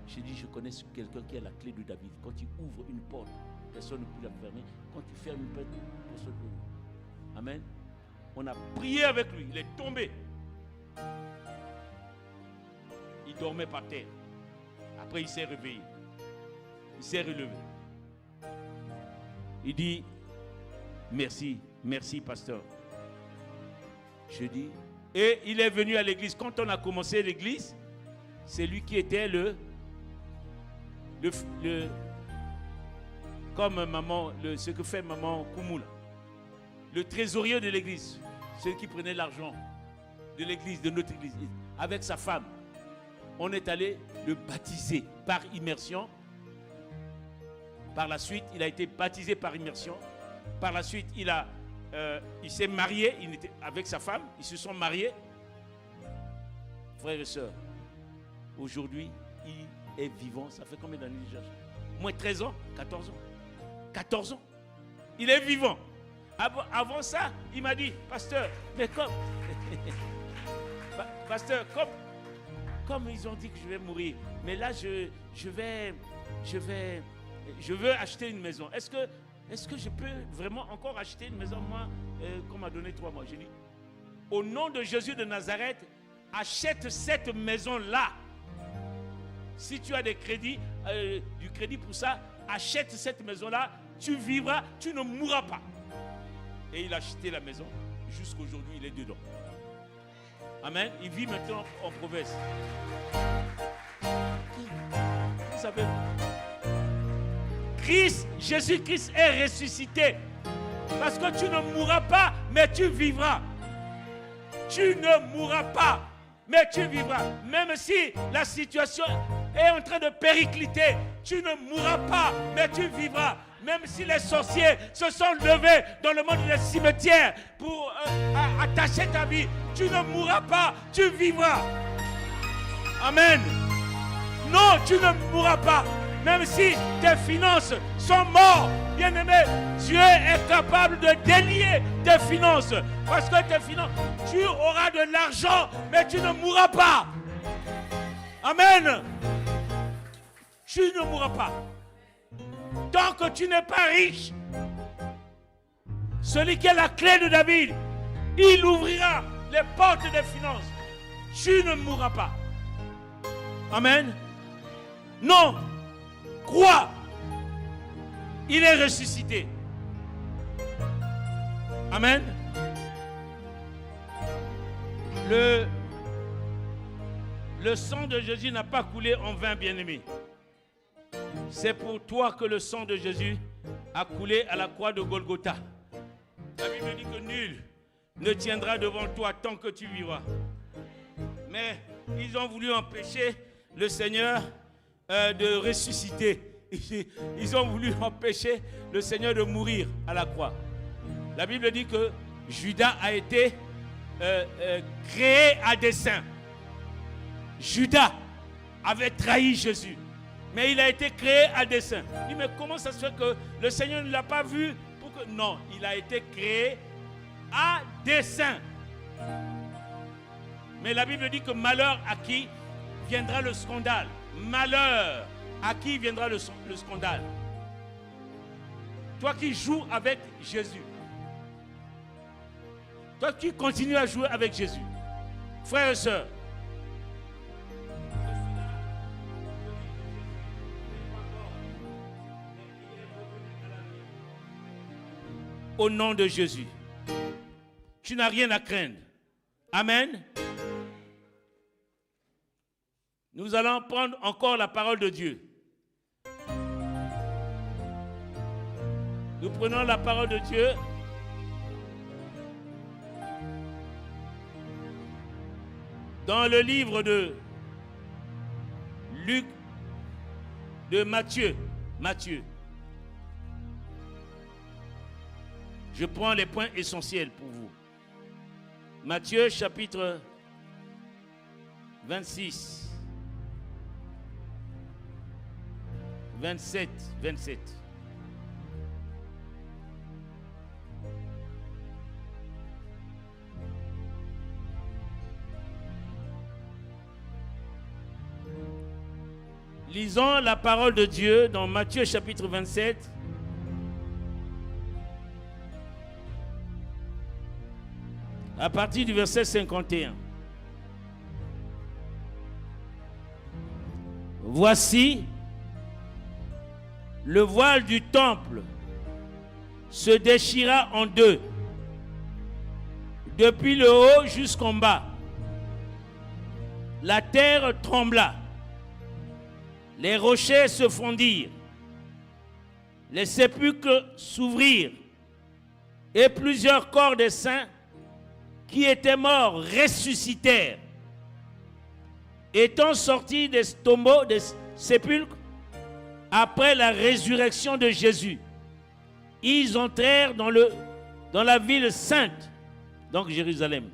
S1: J'ai dit, je connais quelqu'un qui a la clé de David. Quand il ouvre une porte, personne ne peut la fermer. Quand il ferme une porte, personne ne peut. Amen. On a prié avec lui. Il est tombé. Il dormait par terre. Après, il s'est réveillé. Il s'est relevé. Il dit, merci, pasteur. Je dis, et il est venu à l'église. Quand on a commencé l'église, c'est lui qui était comme maman, ce que fait maman Koumoula, le trésorier de l'église, celui qui prenait l'argent de l'église, de notre église, avec sa femme. On est allé le baptiser par immersion. Par la suite, il a été baptisé par immersion. Par la suite, il s'est marié avec sa femme. Ils se sont mariés. Frères et sœurs, aujourd'hui, il est vivant. Ça fait combien d'années déjà? Moins 13 ans, 14 ans. 14 ans. Il est vivant. Avant ça, il m'a dit, pasteur, mais pasteur, comme ils ont dit que je vais mourir, mais là, je veux acheter une maison. Est-ce que je peux vraiment encore acheter une maison, moi, qu'on m'a donné 3 mois? J'ai dit, au nom de Jésus de Nazareth, achète cette maison-là. Si tu as du crédit pour ça, achète cette maison-là, tu vivras, tu ne mourras pas. Et il a acheté la maison. Jusqu'aujourd'hui, il est dedans. Amen. Il vit maintenant en province. Vous savez, Jésus-Christ est ressuscité. Parce que tu ne mourras pas, mais tu vivras. Tu ne mourras pas, mais tu vivras. Même si la situation est en train de péricliter, tu ne mourras pas, mais tu vivras. Même si les sorciers se sont levés dans le monde des cimetières pour attacher ta vie, tu ne mourras pas, tu vivras. Amen. Non, tu ne mourras pas. Même si tes finances sont mortes, bien-aimé, Dieu est capable de délier tes finances. Parce que tes finances, tu auras de l'argent, mais tu ne mourras pas. Amen. Tu ne mourras pas. Tant que tu n'es pas riche, celui qui a la clé de David, il ouvrira les portes des finances. Tu ne mourras pas. Amen. Non. Crois. Il est ressuscité. Amen. Le sang de Jésus n'a pas coulé en vain, bien-aimé. C'est pour toi que le sang de Jésus a coulé à la croix de Golgotha. La Bible dit que nul ne tiendra devant toi tant que tu vivras. Mais ils ont voulu empêcher le Seigneur de ressusciter. Ils ont voulu empêcher le Seigneur de mourir à la croix. La Bible dit que Judas a été créé à dessein. Judas avait trahi Jésus. Mais il a été créé à dessein. Il dit, mais comment ça se fait que le Seigneur ne l'a pas vu pour que... Non, il a été créé à dessein. Mais la Bible dit que malheur à qui viendra le scandale. Malheur à qui viendra le scandale. Toi qui joues avec Jésus. Toi qui continues à jouer avec Jésus. Frères et sœurs. Au nom de Jésus. Tu n'as rien à craindre. Amen. Nous allons prendre encore la parole de Dieu. Nous prenons la parole de Dieu. Dans le livre de Luc, de Matthieu. Je prends les points essentiels pour vous. Matthieu chapitre 26, 27. Lisons la parole de Dieu dans Matthieu chapitre 27. À partir du verset 51. Voici, le voile du temple se déchira en deux, depuis le haut jusqu'en bas. La terre trembla, les rochers se fondirent, les sépulcres s'ouvrirent, et plusieurs corps des saints qui étaient morts ressuscitèrent. Étant sortis des tombeaux, des sépulcres, après la résurrection de Jésus, ils entrèrent dans la ville sainte, donc Jérusalem,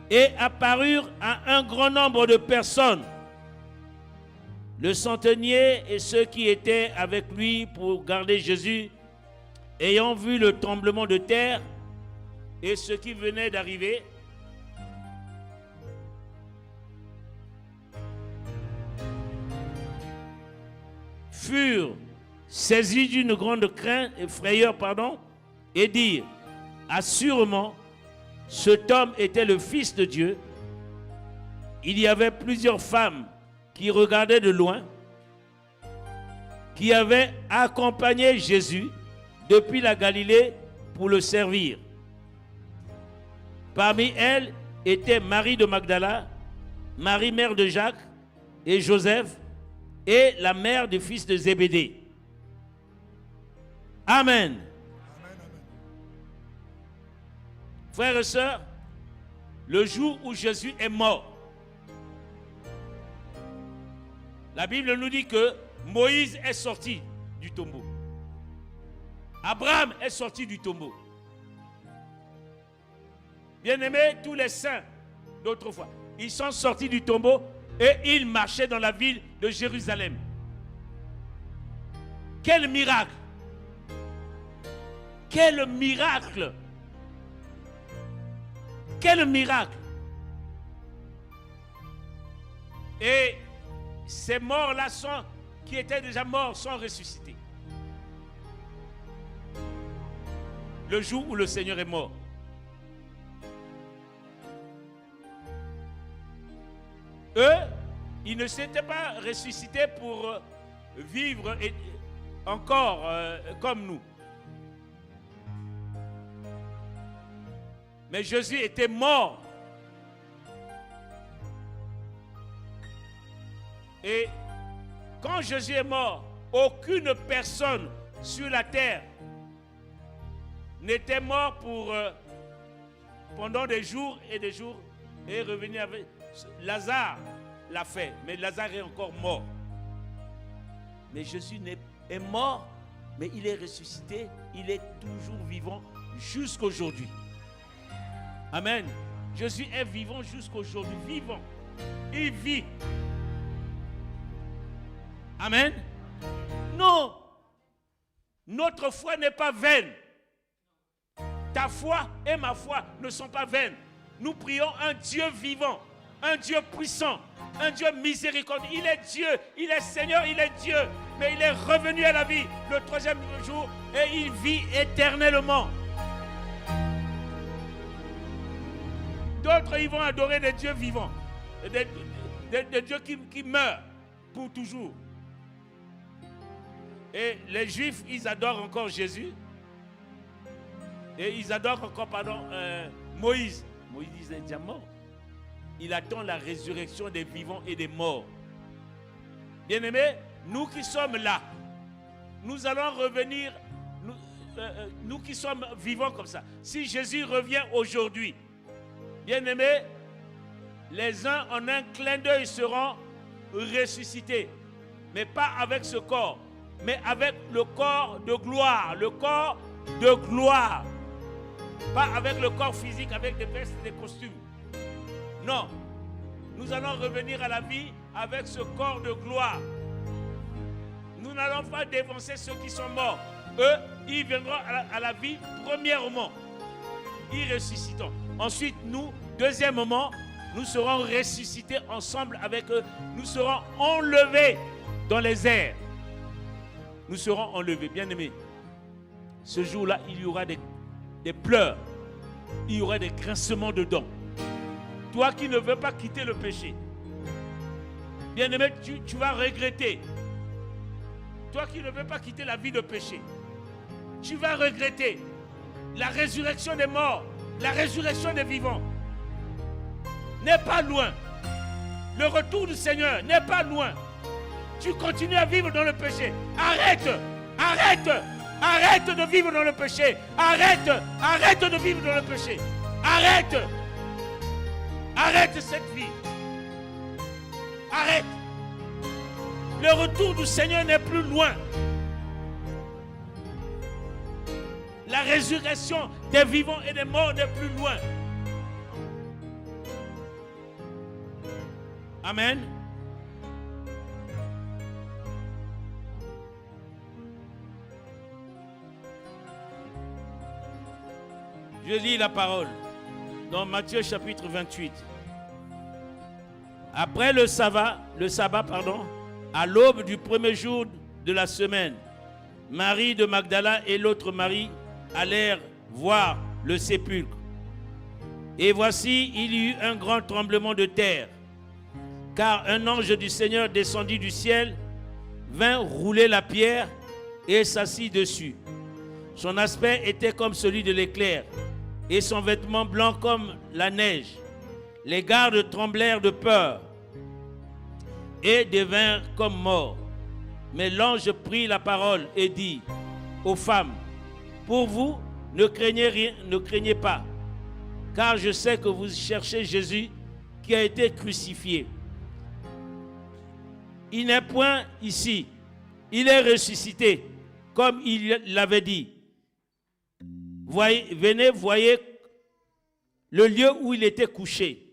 S1: et apparurent à un grand nombre de personnes. Le centenier et ceux qui étaient avec lui pour garder Jésus, ayant vu le tremblement de terre et ce qui venait d'arriver, furent saisis d'une grande crainte et frayeur, et dirent, assurément, cet homme était le Fils de Dieu. Il y avait plusieurs femmes qui regardaient de loin, qui avaient accompagné Jésus depuis la Galilée pour le servir. Parmi elles étaient Marie de Magdala, Marie mère de Jacques et Joseph, et la mère du fils de Zébédée. Amen. Frères et sœurs, le jour où Jésus est mort, la Bible nous dit que Moïse est sorti du tombeau. Abraham est sorti du tombeau. Bien-aimés, tous les saints d'autrefois, ils sont sortis du tombeau et ils marchaient dans la ville de Jérusalem. Quel miracle! Quel miracle! Quel miracle! Et ces morts-là qui étaient déjà morts sont ressuscités. Le jour où le Seigneur est mort. Eux, ils ne s'étaient pas ressuscités pour vivre encore comme nous. Mais Jésus était mort. Et quand Jésus est mort, aucune personne sur la terre n'était mort pendant des jours et revenu avec... Lazare l'a fait, mais Lazare est encore mort. Mais Jésus est mort, mais il est ressuscité, il est toujours vivant jusqu'aujourd'hui. Amen. Jésus est vivant jusqu'aujourd'hui, vivant. Il vit. Amen. Non, notre foi n'est pas vaine. Ta foi et ma foi ne sont pas vaines. Nous prions un Dieu vivant. Un Dieu puissant, un Dieu miséricordieux. Il est Dieu, il est Seigneur, il est Dieu. Mais il est revenu à la vie le 3e jour et il vit éternellement. D'autres, ils vont adorer des dieux vivants, des dieux qui meurent pour toujours. Et les Juifs, ils adorent encore Jésus. Et ils adorent encore, Moïse. Moïse est déjà mort. Il attend la résurrection des vivants et des morts. Bien-aimés, nous qui sommes là, nous allons revenir, nous qui sommes vivants comme ça. Si Jésus revient aujourd'hui, bien-aimés, les uns en un clin d'œil seront ressuscités. Mais pas avec ce corps, mais avec le corps de gloire. Le corps de gloire. Pas avec le corps physique, avec des vestes et des costumes. Non, nous allons revenir à la vie avec ce corps de gloire. Nous n'allons pas dévancer ceux qui sont morts. Eux, ils viendront à la vie premièrement. Ils ressusciteront. Ensuite, nous, deuxièmement, nous serons ressuscités ensemble avec eux. Nous serons enlevés dans les airs. Nous serons enlevés, bien-aimés. Ce jour-là, il y aura des pleurs. Il y aura des grincements de dents. Toi qui ne veux pas quitter le péché, bien-aimé, tu vas regretter. Toi qui ne veux pas quitter la vie de péché, tu vas regretter la résurrection des morts, la résurrection des vivants. N'est pas loin. Le retour du Seigneur n'est pas loin. Tu continues à vivre dans le péché. Arrête, arrête, arrête de vivre dans le péché. Arrête, arrête de vivre dans le péché. Arrête. Arrête cette vie. Arrête. Le retour du Seigneur n'est plus loin. La résurrection des vivants et des morts n'est plus loin. Amen. Je lis la parole dans Matthieu chapitre 28. Après le sabbat, à l'aube du premier jour de la semaine, Marie de Magdala et l'autre Marie allèrent voir le sépulcre. Et voici, il y eut un grand tremblement de terre, car un ange du Seigneur descendit du ciel, vint rouler la pierre et s'assit dessus. Son aspect était comme celui de l'éclair, et son vêtement blanc comme la neige. Les gardes tremblèrent de peur et devinrent comme morts. Mais l'ange prit la parole et dit aux femmes, pour vous, ne craignez rien, ne craignez pas, car je sais que vous cherchez Jésus qui a été crucifié. Il n'est point ici, il est ressuscité, comme il l'avait dit. Venez, voyez le lieu où il était couché,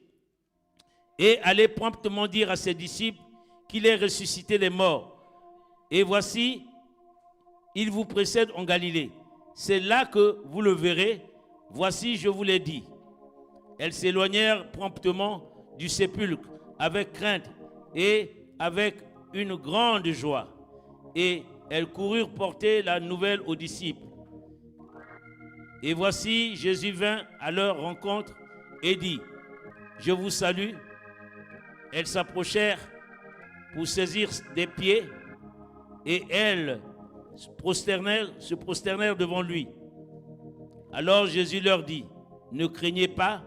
S1: et allez promptement dire à ses disciples qu'il est ressuscité des morts. Et voici, il vous précède en Galilée. C'est là que vous le verrez. Voici, je vous l'ai dit. Elles s'éloignèrent promptement du sépulcre avec crainte et avec une grande joie. Et elles coururent porter la nouvelle aux disciples. Et voici, Jésus vint à leur rencontre et dit, je vous salue. Elles s'approchèrent pour saisir des pieds et elles se prosternèrent devant lui. Alors Jésus leur dit, ne craignez pas,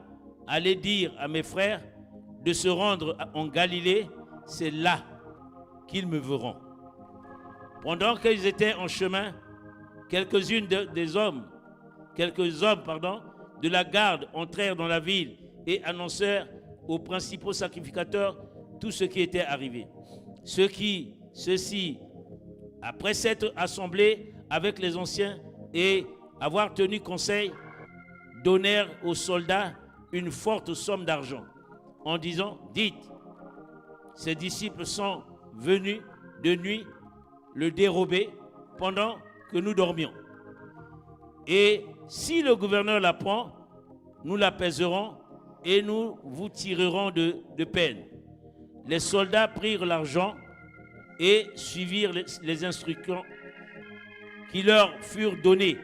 S1: allez dire à mes frères de se rendre en Galilée, c'est là qu'ils me verront. Pendant qu'ils étaient en chemin, quelques hommes de la garde entrèrent dans la ville et annoncèrent aux principaux sacrificateurs tout ce qui était arrivé. Ceux-ci, après s'être assemblés avec les anciens et avoir tenu conseil, donnèrent aux soldats une forte somme d'argent en disant, dites, ces disciples sont venus de nuit le dérober pendant que nous dormions. Et si le gouverneur l'apprend, nous l'apaiserons et nous vous tirerons de peine. Les soldats prirent l'argent et suivirent les instructions qui leur furent données.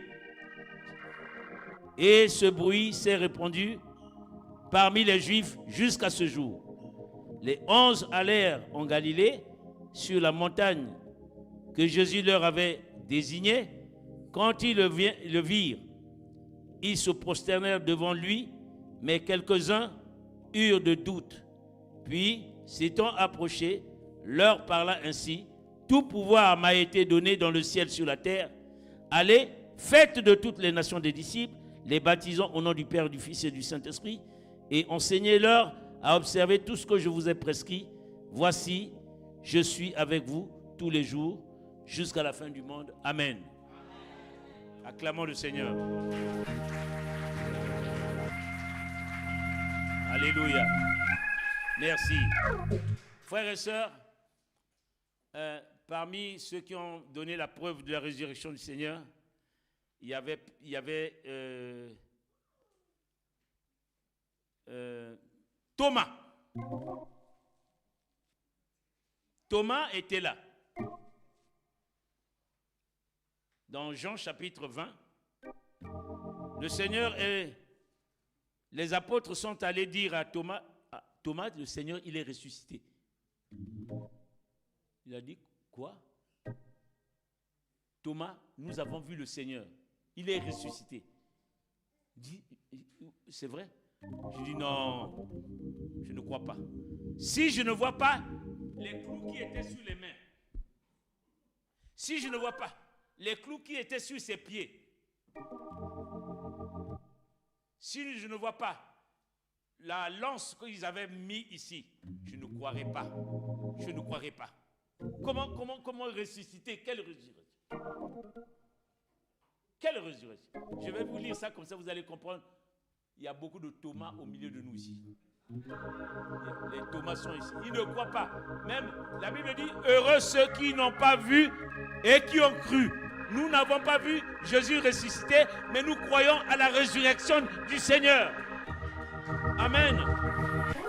S1: Et ce bruit s'est répandu parmi les Juifs jusqu'à ce jour. Les 11 allèrent en Galilée, sur la montagne que Jésus leur avait désignée. Quand ils le virent, ils se prosternèrent devant lui, mais quelques-uns eurent de doutes. Puis, s'étant approchés, leur parla ainsi, tout pouvoir m'a été donné dans le ciel et sur la terre. Allez, faites de toutes les nations des disciples, les baptisant au nom du Père, du Fils et du Saint-Esprit, et enseignez-leur à observer tout ce que je vous ai prescrit. Voici, je suis avec vous tous les jours, jusqu'à la fin du monde. Amen. Acclamons le Seigneur. Alléluia. Merci. Frères et sœurs, parmi ceux qui ont donné la preuve de la résurrection du Seigneur, il y avait Thomas. Thomas était là. Dans Jean chapitre 20, le Seigneur et les apôtres sont allés dire à Thomas, le Seigneur, il est ressuscité. Il a dit, quoi? Thomas, nous avons vu le Seigneur. Il est ressuscité. Il dit, c'est vrai? Je dis, non, je ne crois pas. Si je ne vois pas les clous qui étaient sur les mains, si je ne vois pas les clous qui étaient sur ses pieds, si je ne vois pas la lance qu'ils avaient mis ici, je ne croirais pas. Je ne croirais pas. Comment ressusciter? Quelle résurrection? Quelle résurrection? Je vais vous lire ça, comme ça vous allez comprendre. Il y a beaucoup de Thomas au milieu de nous ici. Les Thomas sont ici. Ils ne croient pas. Même la Bible dit, heureux ceux qui n'ont pas vu et qui ont cru. Nous n'avons pas vu Jésus ressuscité, mais nous croyons à la résurrection du Seigneur. Amen.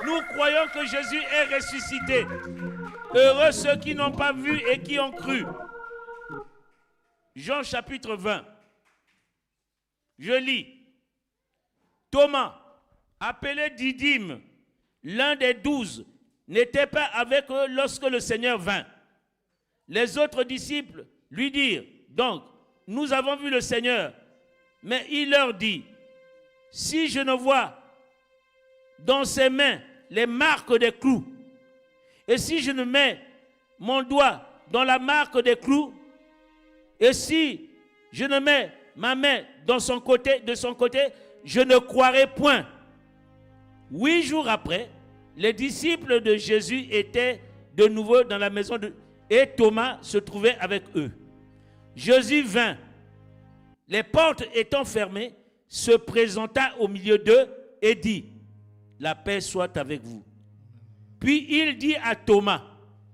S1: Nous croyons que Jésus est ressuscité. Heureux ceux qui n'ont pas vu et qui ont cru. Jean chapitre 20. Je lis. Thomas, appelé Didyme, l'un des 12, n'était pas avec eux lorsque le Seigneur vint. Les autres disciples lui dirent, donc, nous avons vu le Seigneur. Mais il leur dit, si je ne vois dans ses mains les marques des clous, et si je ne mets mon doigt dans la marque des clous, et si je ne mets ma main de son côté, je ne croirai point. 8 jours après, les disciples de Jésus étaient de nouveau dans la maison et Thomas se trouvait avec eux. Jésus vint, les portes étant fermées, se présenta au milieu d'eux et dit, la paix soit avec vous. Puis il dit à Thomas,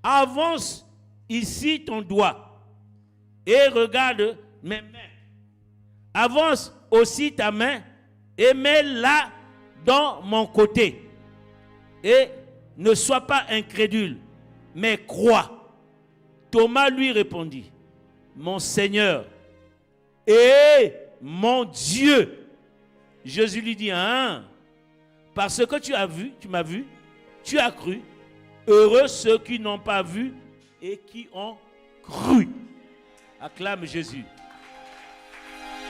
S1: avance ici ton doigt et regarde mes mains. Avance aussi ta main et mets-la dans mon côté. Et ne sois pas incrédule, mais crois. Thomas lui répondit, mon Seigneur et mon Dieu. Jésus lui dit, parce que tu m'as vu, tu as cru. Heureux ceux qui n'ont pas vu et qui ont cru. Acclame Jésus.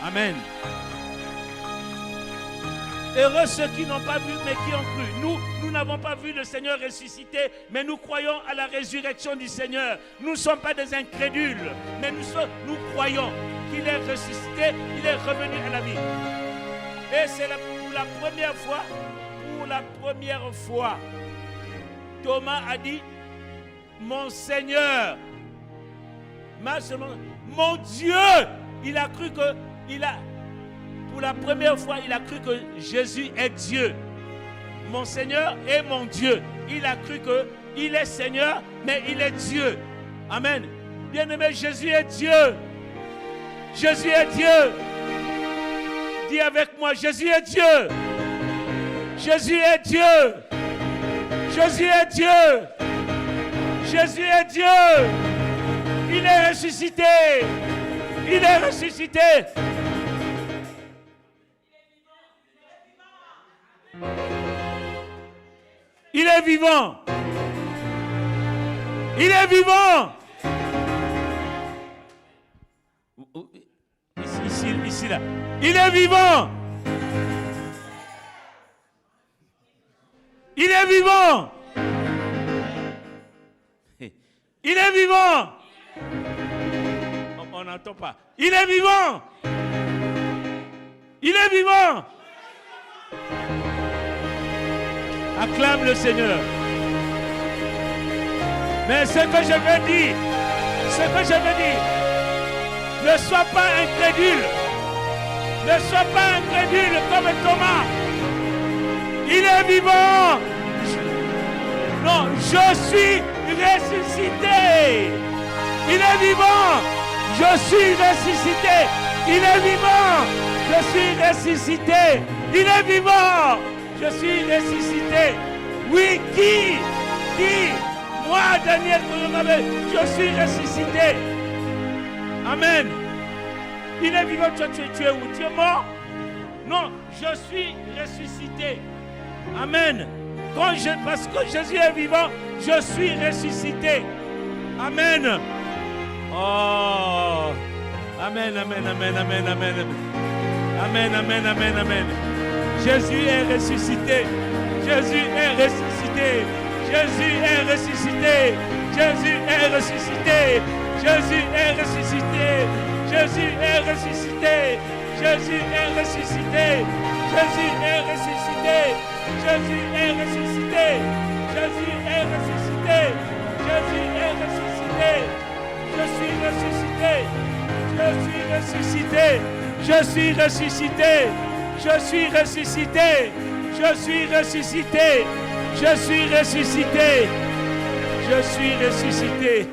S1: Amen. Heureux ceux qui n'ont pas vu mais qui ont cru. Nous n'avons pas vu le Seigneur ressuscité, mais nous croyons à la résurrection du Seigneur. Nous ne sommes pas des incrédules, mais nous croyons qu'il est ressuscité, il est revenu à la vie. Et c'est pour la première fois, Thomas a dit, mon Seigneur, mon Dieu. Il a cru pour la première fois, il a cru que Jésus est Dieu. Mon Seigneur et mon Dieu. Il a cru qu'il est Seigneur, mais il est Dieu. Amen. Bien-aimé, Jésus est Dieu. Jésus est Dieu. Dis avec moi, Jésus est Dieu. Jésus est Dieu. Jésus est Dieu. Jésus est Dieu. Il est ressuscité. Il est ressuscité. Il est vivant. Il est vivant. Ici, là. Il est vivant. Il est vivant. Il est vivant. On n'entend pas. Il est vivant. Il est vivant. Acclame le Seigneur. Mais ce que je veux dire, ne sois pas incrédule. Ne sois pas incrédule comme Thomas. Il est vivant. Non, je suis ressuscité. Il est vivant. Je suis ressuscité. Il est vivant. Je suis ressuscité. Il est vivant. Je suis ressuscité. Oui, qui? Moi, Daniel, je suis ressuscité. Amen. Il est vivant. Tu es où? Tu es mort? Non, je suis ressuscité. Amen. Parce que Jésus est vivant, je suis ressuscité. Amen. Oh. Amen, amen, amen, amen, amen. Amen, amen, amen, amen. Jésus est ressuscité. Jésus est ressuscité. Jésus est ressuscité. Jésus est ressuscité. Jésus est ressuscité. Jésus est ressuscité. Jésus est ressuscité. Jésus est ressuscité. Jésus est ressuscité. Jésus est ressuscité. Jésus est ressuscité. Je suis ressuscité. Je suis ressuscité. Je suis ressuscité. Je suis ressuscité. Je suis ressuscité. Je suis ressuscité. Je suis ressuscité.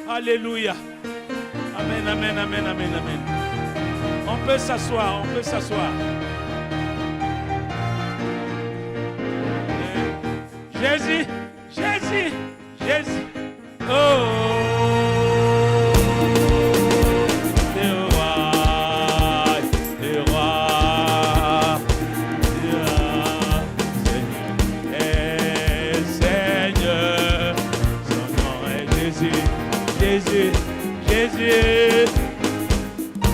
S1: Alléluia. Amen, amen, amen, amen, amen. On peut s'asseoir, on peut s'asseoir. Jésus, Jésus, Jésus. Oh. Jésus. Jésus.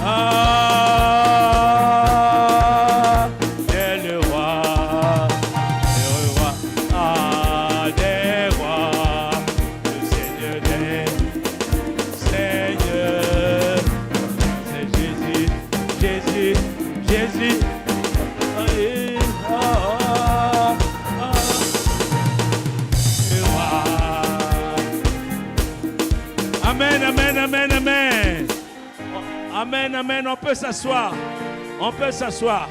S1: Ah, t'es le roi des rois, le Seigneur des seigneurs. C'est Jésus, Jésus, Jésus. Amen, amen, amen, amen. Amen, amen. On peut s'asseoir. On peut s'asseoir.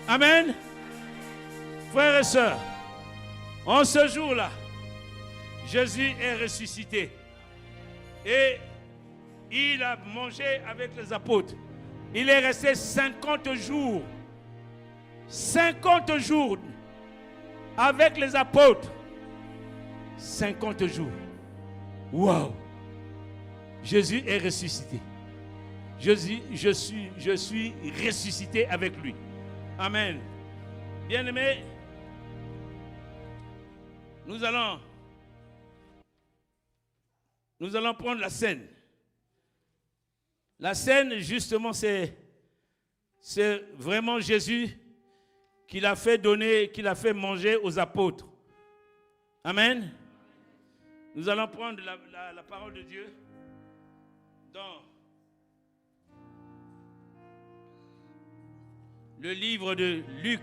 S1: Amen. Frères et sœurs, en ce jour-là, Jésus est ressuscité. Et il a mangé avec les apôtres. Il est resté 50 jours. 50 jours avec les apôtres. 50 jours. Wow! Jésus est ressuscité. Je suis ressuscité avec lui. Amen. Bien-aimés, nous allons prendre la scène. La scène, justement, c'est vraiment Jésus qui l'a fait donner, qui l'a fait manger aux apôtres. Amen. Nous allons prendre la parole de Dieu dans le livre de Luc.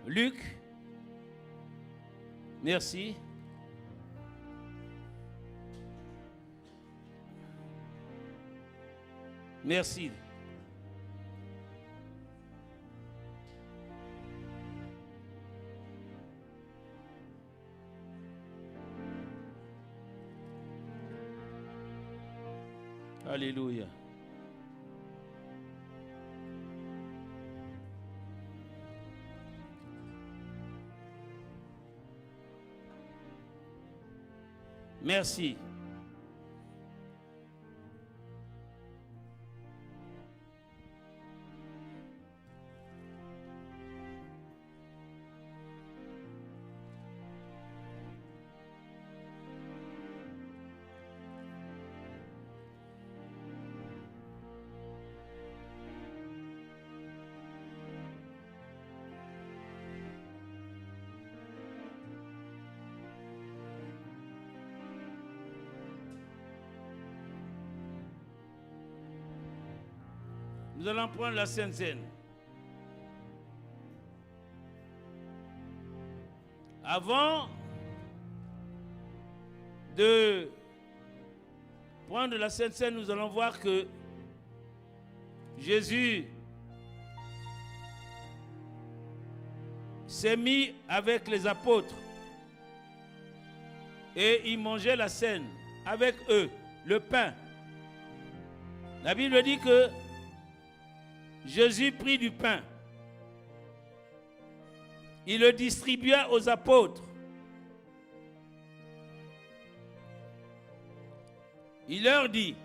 S1: Luc, merci. Merci. Alléluia. Merci. Nous allons prendre la Sainte Seine. Avant de prendre la Sainte Seine, nous allons voir que Jésus s'est mis avec les apôtres et il mangeait la Seine avec eux, le pain. La Bible dit que Jésus prit du pain. Il le distribua aux apôtres. Il leur dit,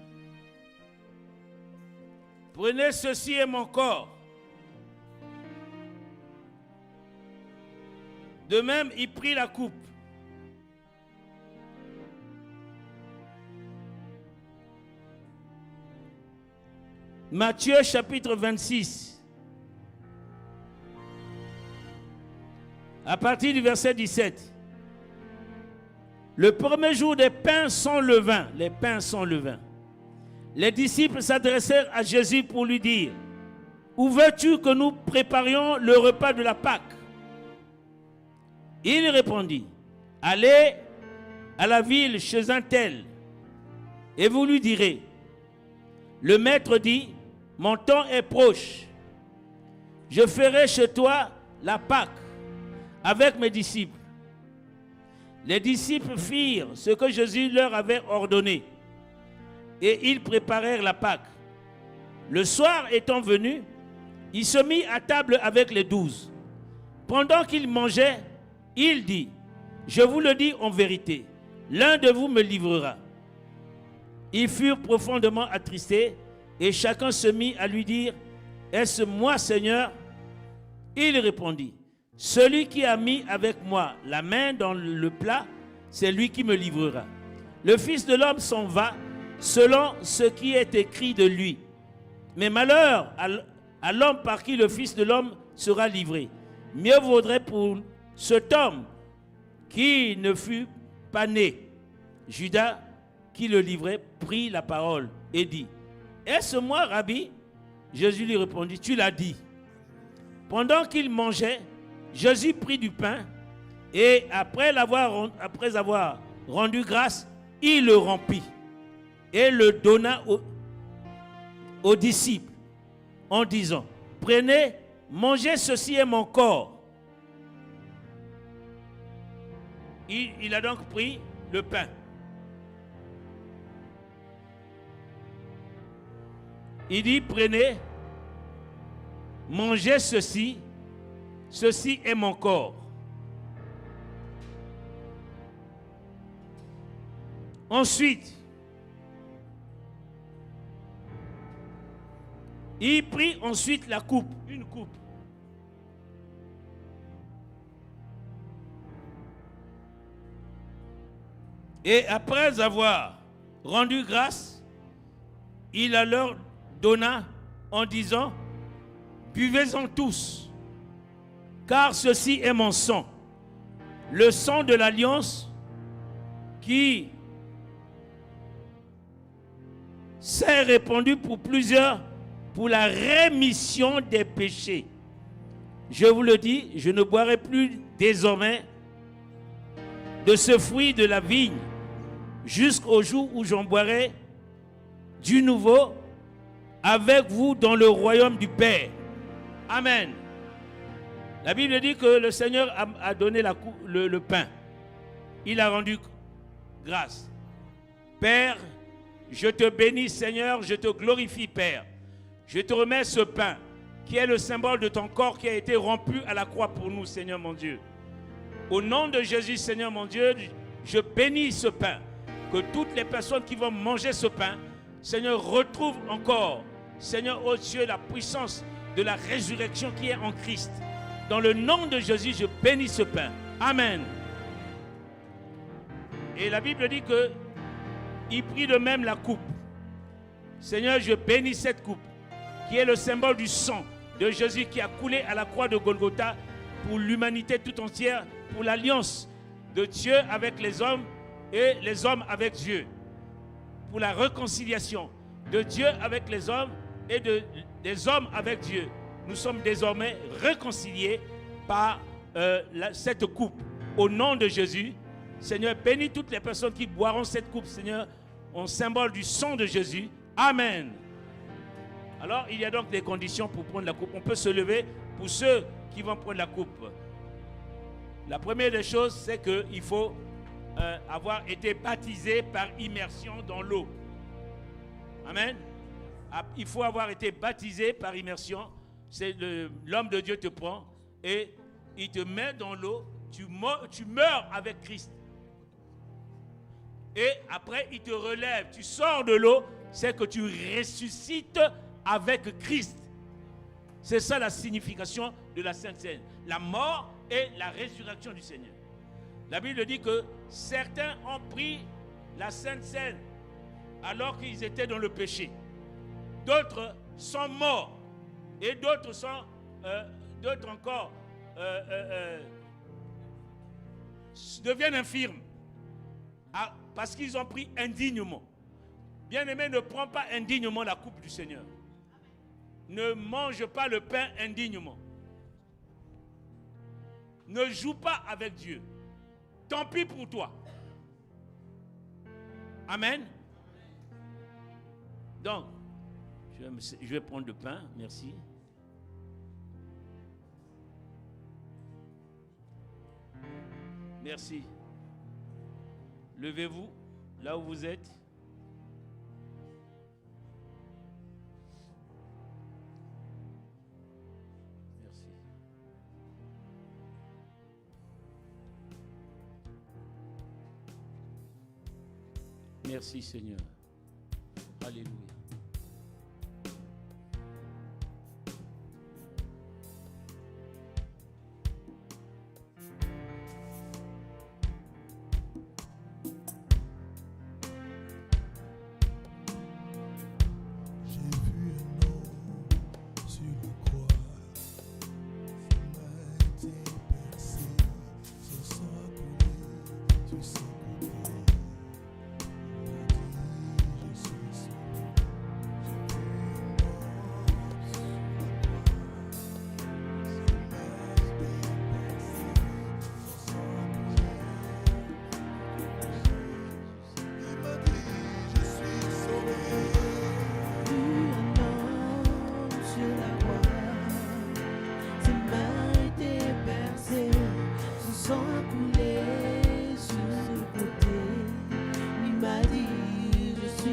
S1: prenez ceci est mon corps. De même, il prit la coupe. Matthieu chapitre 26. À partir du verset 17. Le premier jour des pains sans levain, les pains sans levain. Les disciples s'adressèrent à Jésus pour lui dire, où veux-tu que nous préparions le repas de la Pâque? Il répondit, allez à la ville chez un tel, et vous lui direz, le maître dit, mon temps est proche. Je ferai chez toi la Pâque avec mes disciples. Les disciples firent ce que Jésus leur avait ordonné et ils préparèrent la Pâque. Le soir étant venu, il se mit à table avec les 12. Pendant qu'il mangeait, il dit, je vous le dis en vérité, l'un de vous me livrera. Ils furent profondément attristés et chacun se mit à lui dire, est-ce moi, Seigneur? Il répondit, celui qui a mis avec moi la main dans le plat, c'est lui qui me livrera. Le Fils de l'homme s'en va selon ce qui est écrit de lui. Mais malheur à l'homme par qui le Fils de l'homme sera livré. Mieux vaudrait pour cet homme qui ne fut pas né. Judas, qui le livrait, prit la parole et dit, est-ce moi, Rabbi? Jésus lui répondit, tu l'as dit. Pendant qu'il mangeait, Jésus prit du pain et après avoir rendu grâce, il le rompit et le donna aux disciples en disant, prenez, mangez, ceci est mon corps. Il a donc pris le pain. Il dit, prenez, mangez ceci, ceci est mon corps. Ensuite, il prit ensuite la coupe, une coupe. Et après avoir rendu grâce, il la leur donna en disant, buvez-en tous, car ceci est mon sang, le sang de l'alliance qui s'est répandu pour plusieurs pour la rémission des péchés. Je vous le dis, je ne boirai plus désormais de ce fruit de la vigne jusqu'au jour où j'en boirai du nouveau avec vous dans le royaume du Père. Amen. La Bible dit que le Seigneur a donné le pain. Il a rendu grâce. Père, je te bénis, Seigneur, je te glorifie, Père. Je te remets ce pain qui est le symbole de ton corps qui a été rompu à la croix pour nous, Seigneur mon Dieu. Au nom de Jésus, Seigneur mon Dieu, je bénis ce pain. Que toutes les personnes qui vont manger ce pain, Seigneur, retrouvent encore, Seigneur, ô Dieu, la puissance de la résurrection qui est en Christ. Dans le nom de Jésus, je bénis ce pain. Amen. Et la Bible dit que il prit de même la coupe. Seigneur, je bénis cette coupe qui est le symbole du sang de Jésus qui a coulé à la croix de Golgotha pour l'humanité tout entière, pour l'alliance de Dieu avec les hommes et les hommes avec Dieu, pour la réconciliation de Dieu avec les hommes et des hommes avec Dieu. Nous sommes désormais réconciliés par cette coupe. Au nom de Jésus, Seigneur, bénis toutes les personnes qui boiront cette coupe, Seigneur, en symbole du sang de Jésus. Amen. Alors, il y a donc des conditions pour prendre la coupe. On peut se lever pour ceux qui vont prendre la coupe. La première des choses, c'est qu'il faut avoir été baptisé par immersion dans l'eau. Amen. Il faut avoir été baptisé par immersion. C'est l'homme de Dieu te prend et il te met dans l'eau. Tu meurs avec Christ. Et après, il te relève. Tu sors de l'eau, c'est que tu ressuscites avec Christ. C'est ça la signification de la Sainte Seine. La mort et la résurrection du Seigneur. La Bible dit que certains ont pris la Sainte Seine alors qu'ils étaient dans le péché. D'autres sont morts. Et d'autres encore deviennent infirmes. Parce qu'ils ont pris indignement. Bien-aimé, ne prends pas indignement la coupe du Seigneur. Ne mange pas le pain indignement. Ne joue pas avec Dieu. Tant pis pour toi. Amen. Donc, je vais prendre le pain. Merci. Merci. Levez-vous là où vous êtes. Merci. Merci Seigneur. Alléluia.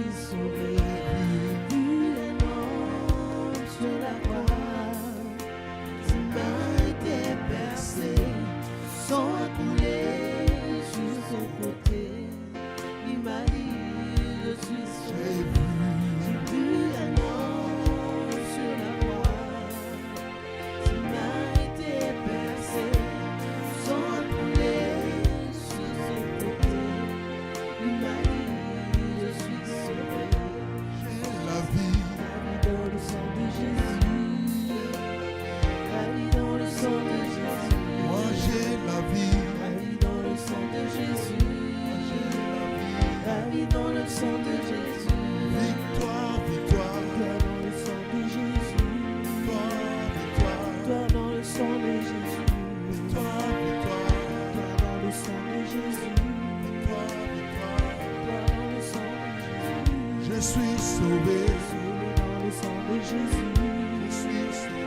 S2: suis sauvé. Vu un homme sur la croix, ses mains étaient percées, sang a coulé sur son côté. Il m'a dit, je suis sauvé. J'ai vu un homme sur la croix, ses mains étaient percées, sang a coulé sur son côté. Il m'a dit, je suis sauvé.
S3: La vie
S2: Dans le sang de Jésus, la vie dans le sang de Jésus.
S3: moi j'ai la vie.
S2: La vie dans le sang de Jésus. La vie dans le sang de Jésus.
S3: Victoire, victoire,
S2: Toi dans le sang de Jésus.
S3: victoire,
S2: Toi dans le sang de Jésus.
S3: victoire, victoire,
S2: Toi dans le sang de Jésus.
S3: victoire, victoire.
S2: Toi dans le sang de Jésus.
S3: Je suis sauvé,
S2: Sauvé dans le sang de Jésus.
S3: je suis sauvé.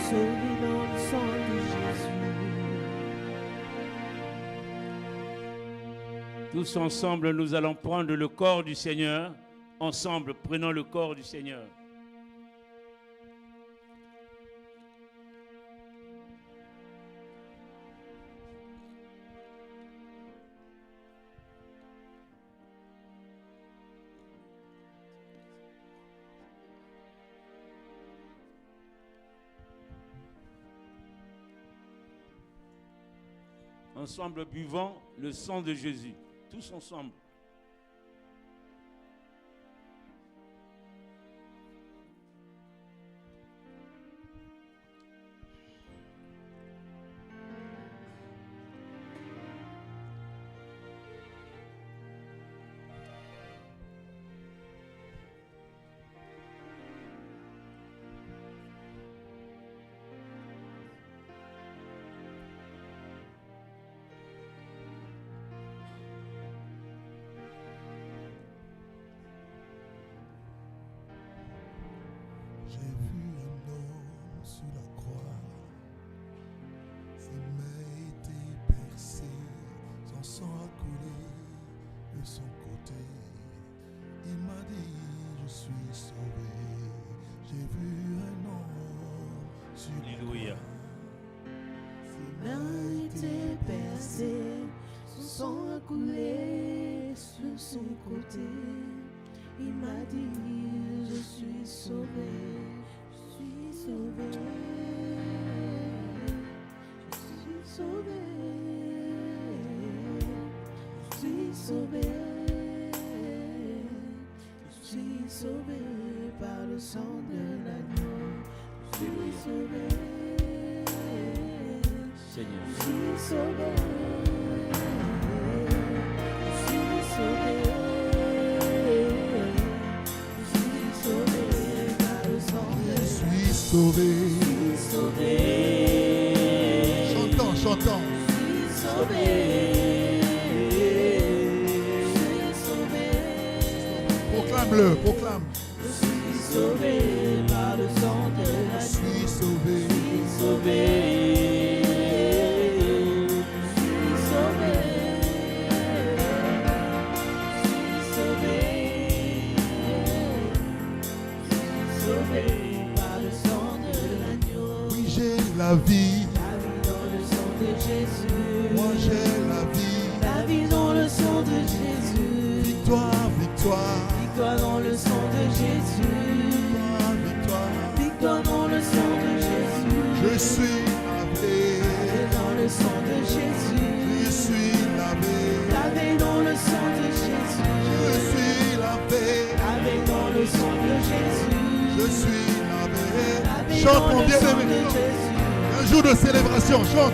S2: Sauvé dans le sang de Jésus.
S1: Tous ensemble, nous allons prendre le corps du Seigneur. Ensemble, prenons le corps du Seigneur. Ensemble, buvons le sang de Jésus. Tous ensemble.
S3: J'ai vu un homme sur la croix, ses mains étaient percées, son sang a coulé de son côté. Il m'a dit, je suis sauvé. J'ai vu un homme sur
S1: Alléluia.
S3: la croix, ses
S2: Main était percée, son sang a coulé sur son côté. Il m'a dit, je suis sauvé, je suis sauvé, je suis sauvé, je suis sauvé, je suis sauvé par le sang de l'agneau, je suis sauvé.
S1: Seigneur.
S2: Je suis sauvé, je suis sauvé, je suis sauvé par le sang de
S3: je suis sauvé.
S2: Je suis sauvé,
S3: Chantons, chantons.
S2: je suis sauvé, je suis sauvé,
S3: Proclame-le, proclame.
S2: je suis sauvé par le sang de
S3: Je
S2: la
S3: suis sauvé.
S2: Je suis sauvé.
S3: La vie,
S2: dans le sang de Jésus.
S3: moi j'ai la vie.
S2: La vie dans le sang de Jésus.
S3: Victoire, victoire,
S2: Victoire dans le sang de Jésus.
S3: victoire, victoire.
S2: Victoire dans le sang de Jésus.
S3: Je suis lavé,
S2: Lavé dans le sang de Jésus.
S3: je suis lavé,
S2: Lavé dans le sang de Jésus.
S3: je suis lavé,
S2: Lavé dans le sang de Jésus.
S3: je suis lavé.
S2: Lavé
S3: Chante
S2: dans
S3: mon
S2: le sang
S3: bien-aimé.
S2: de Jésus.
S3: Un jour de célébration, chante.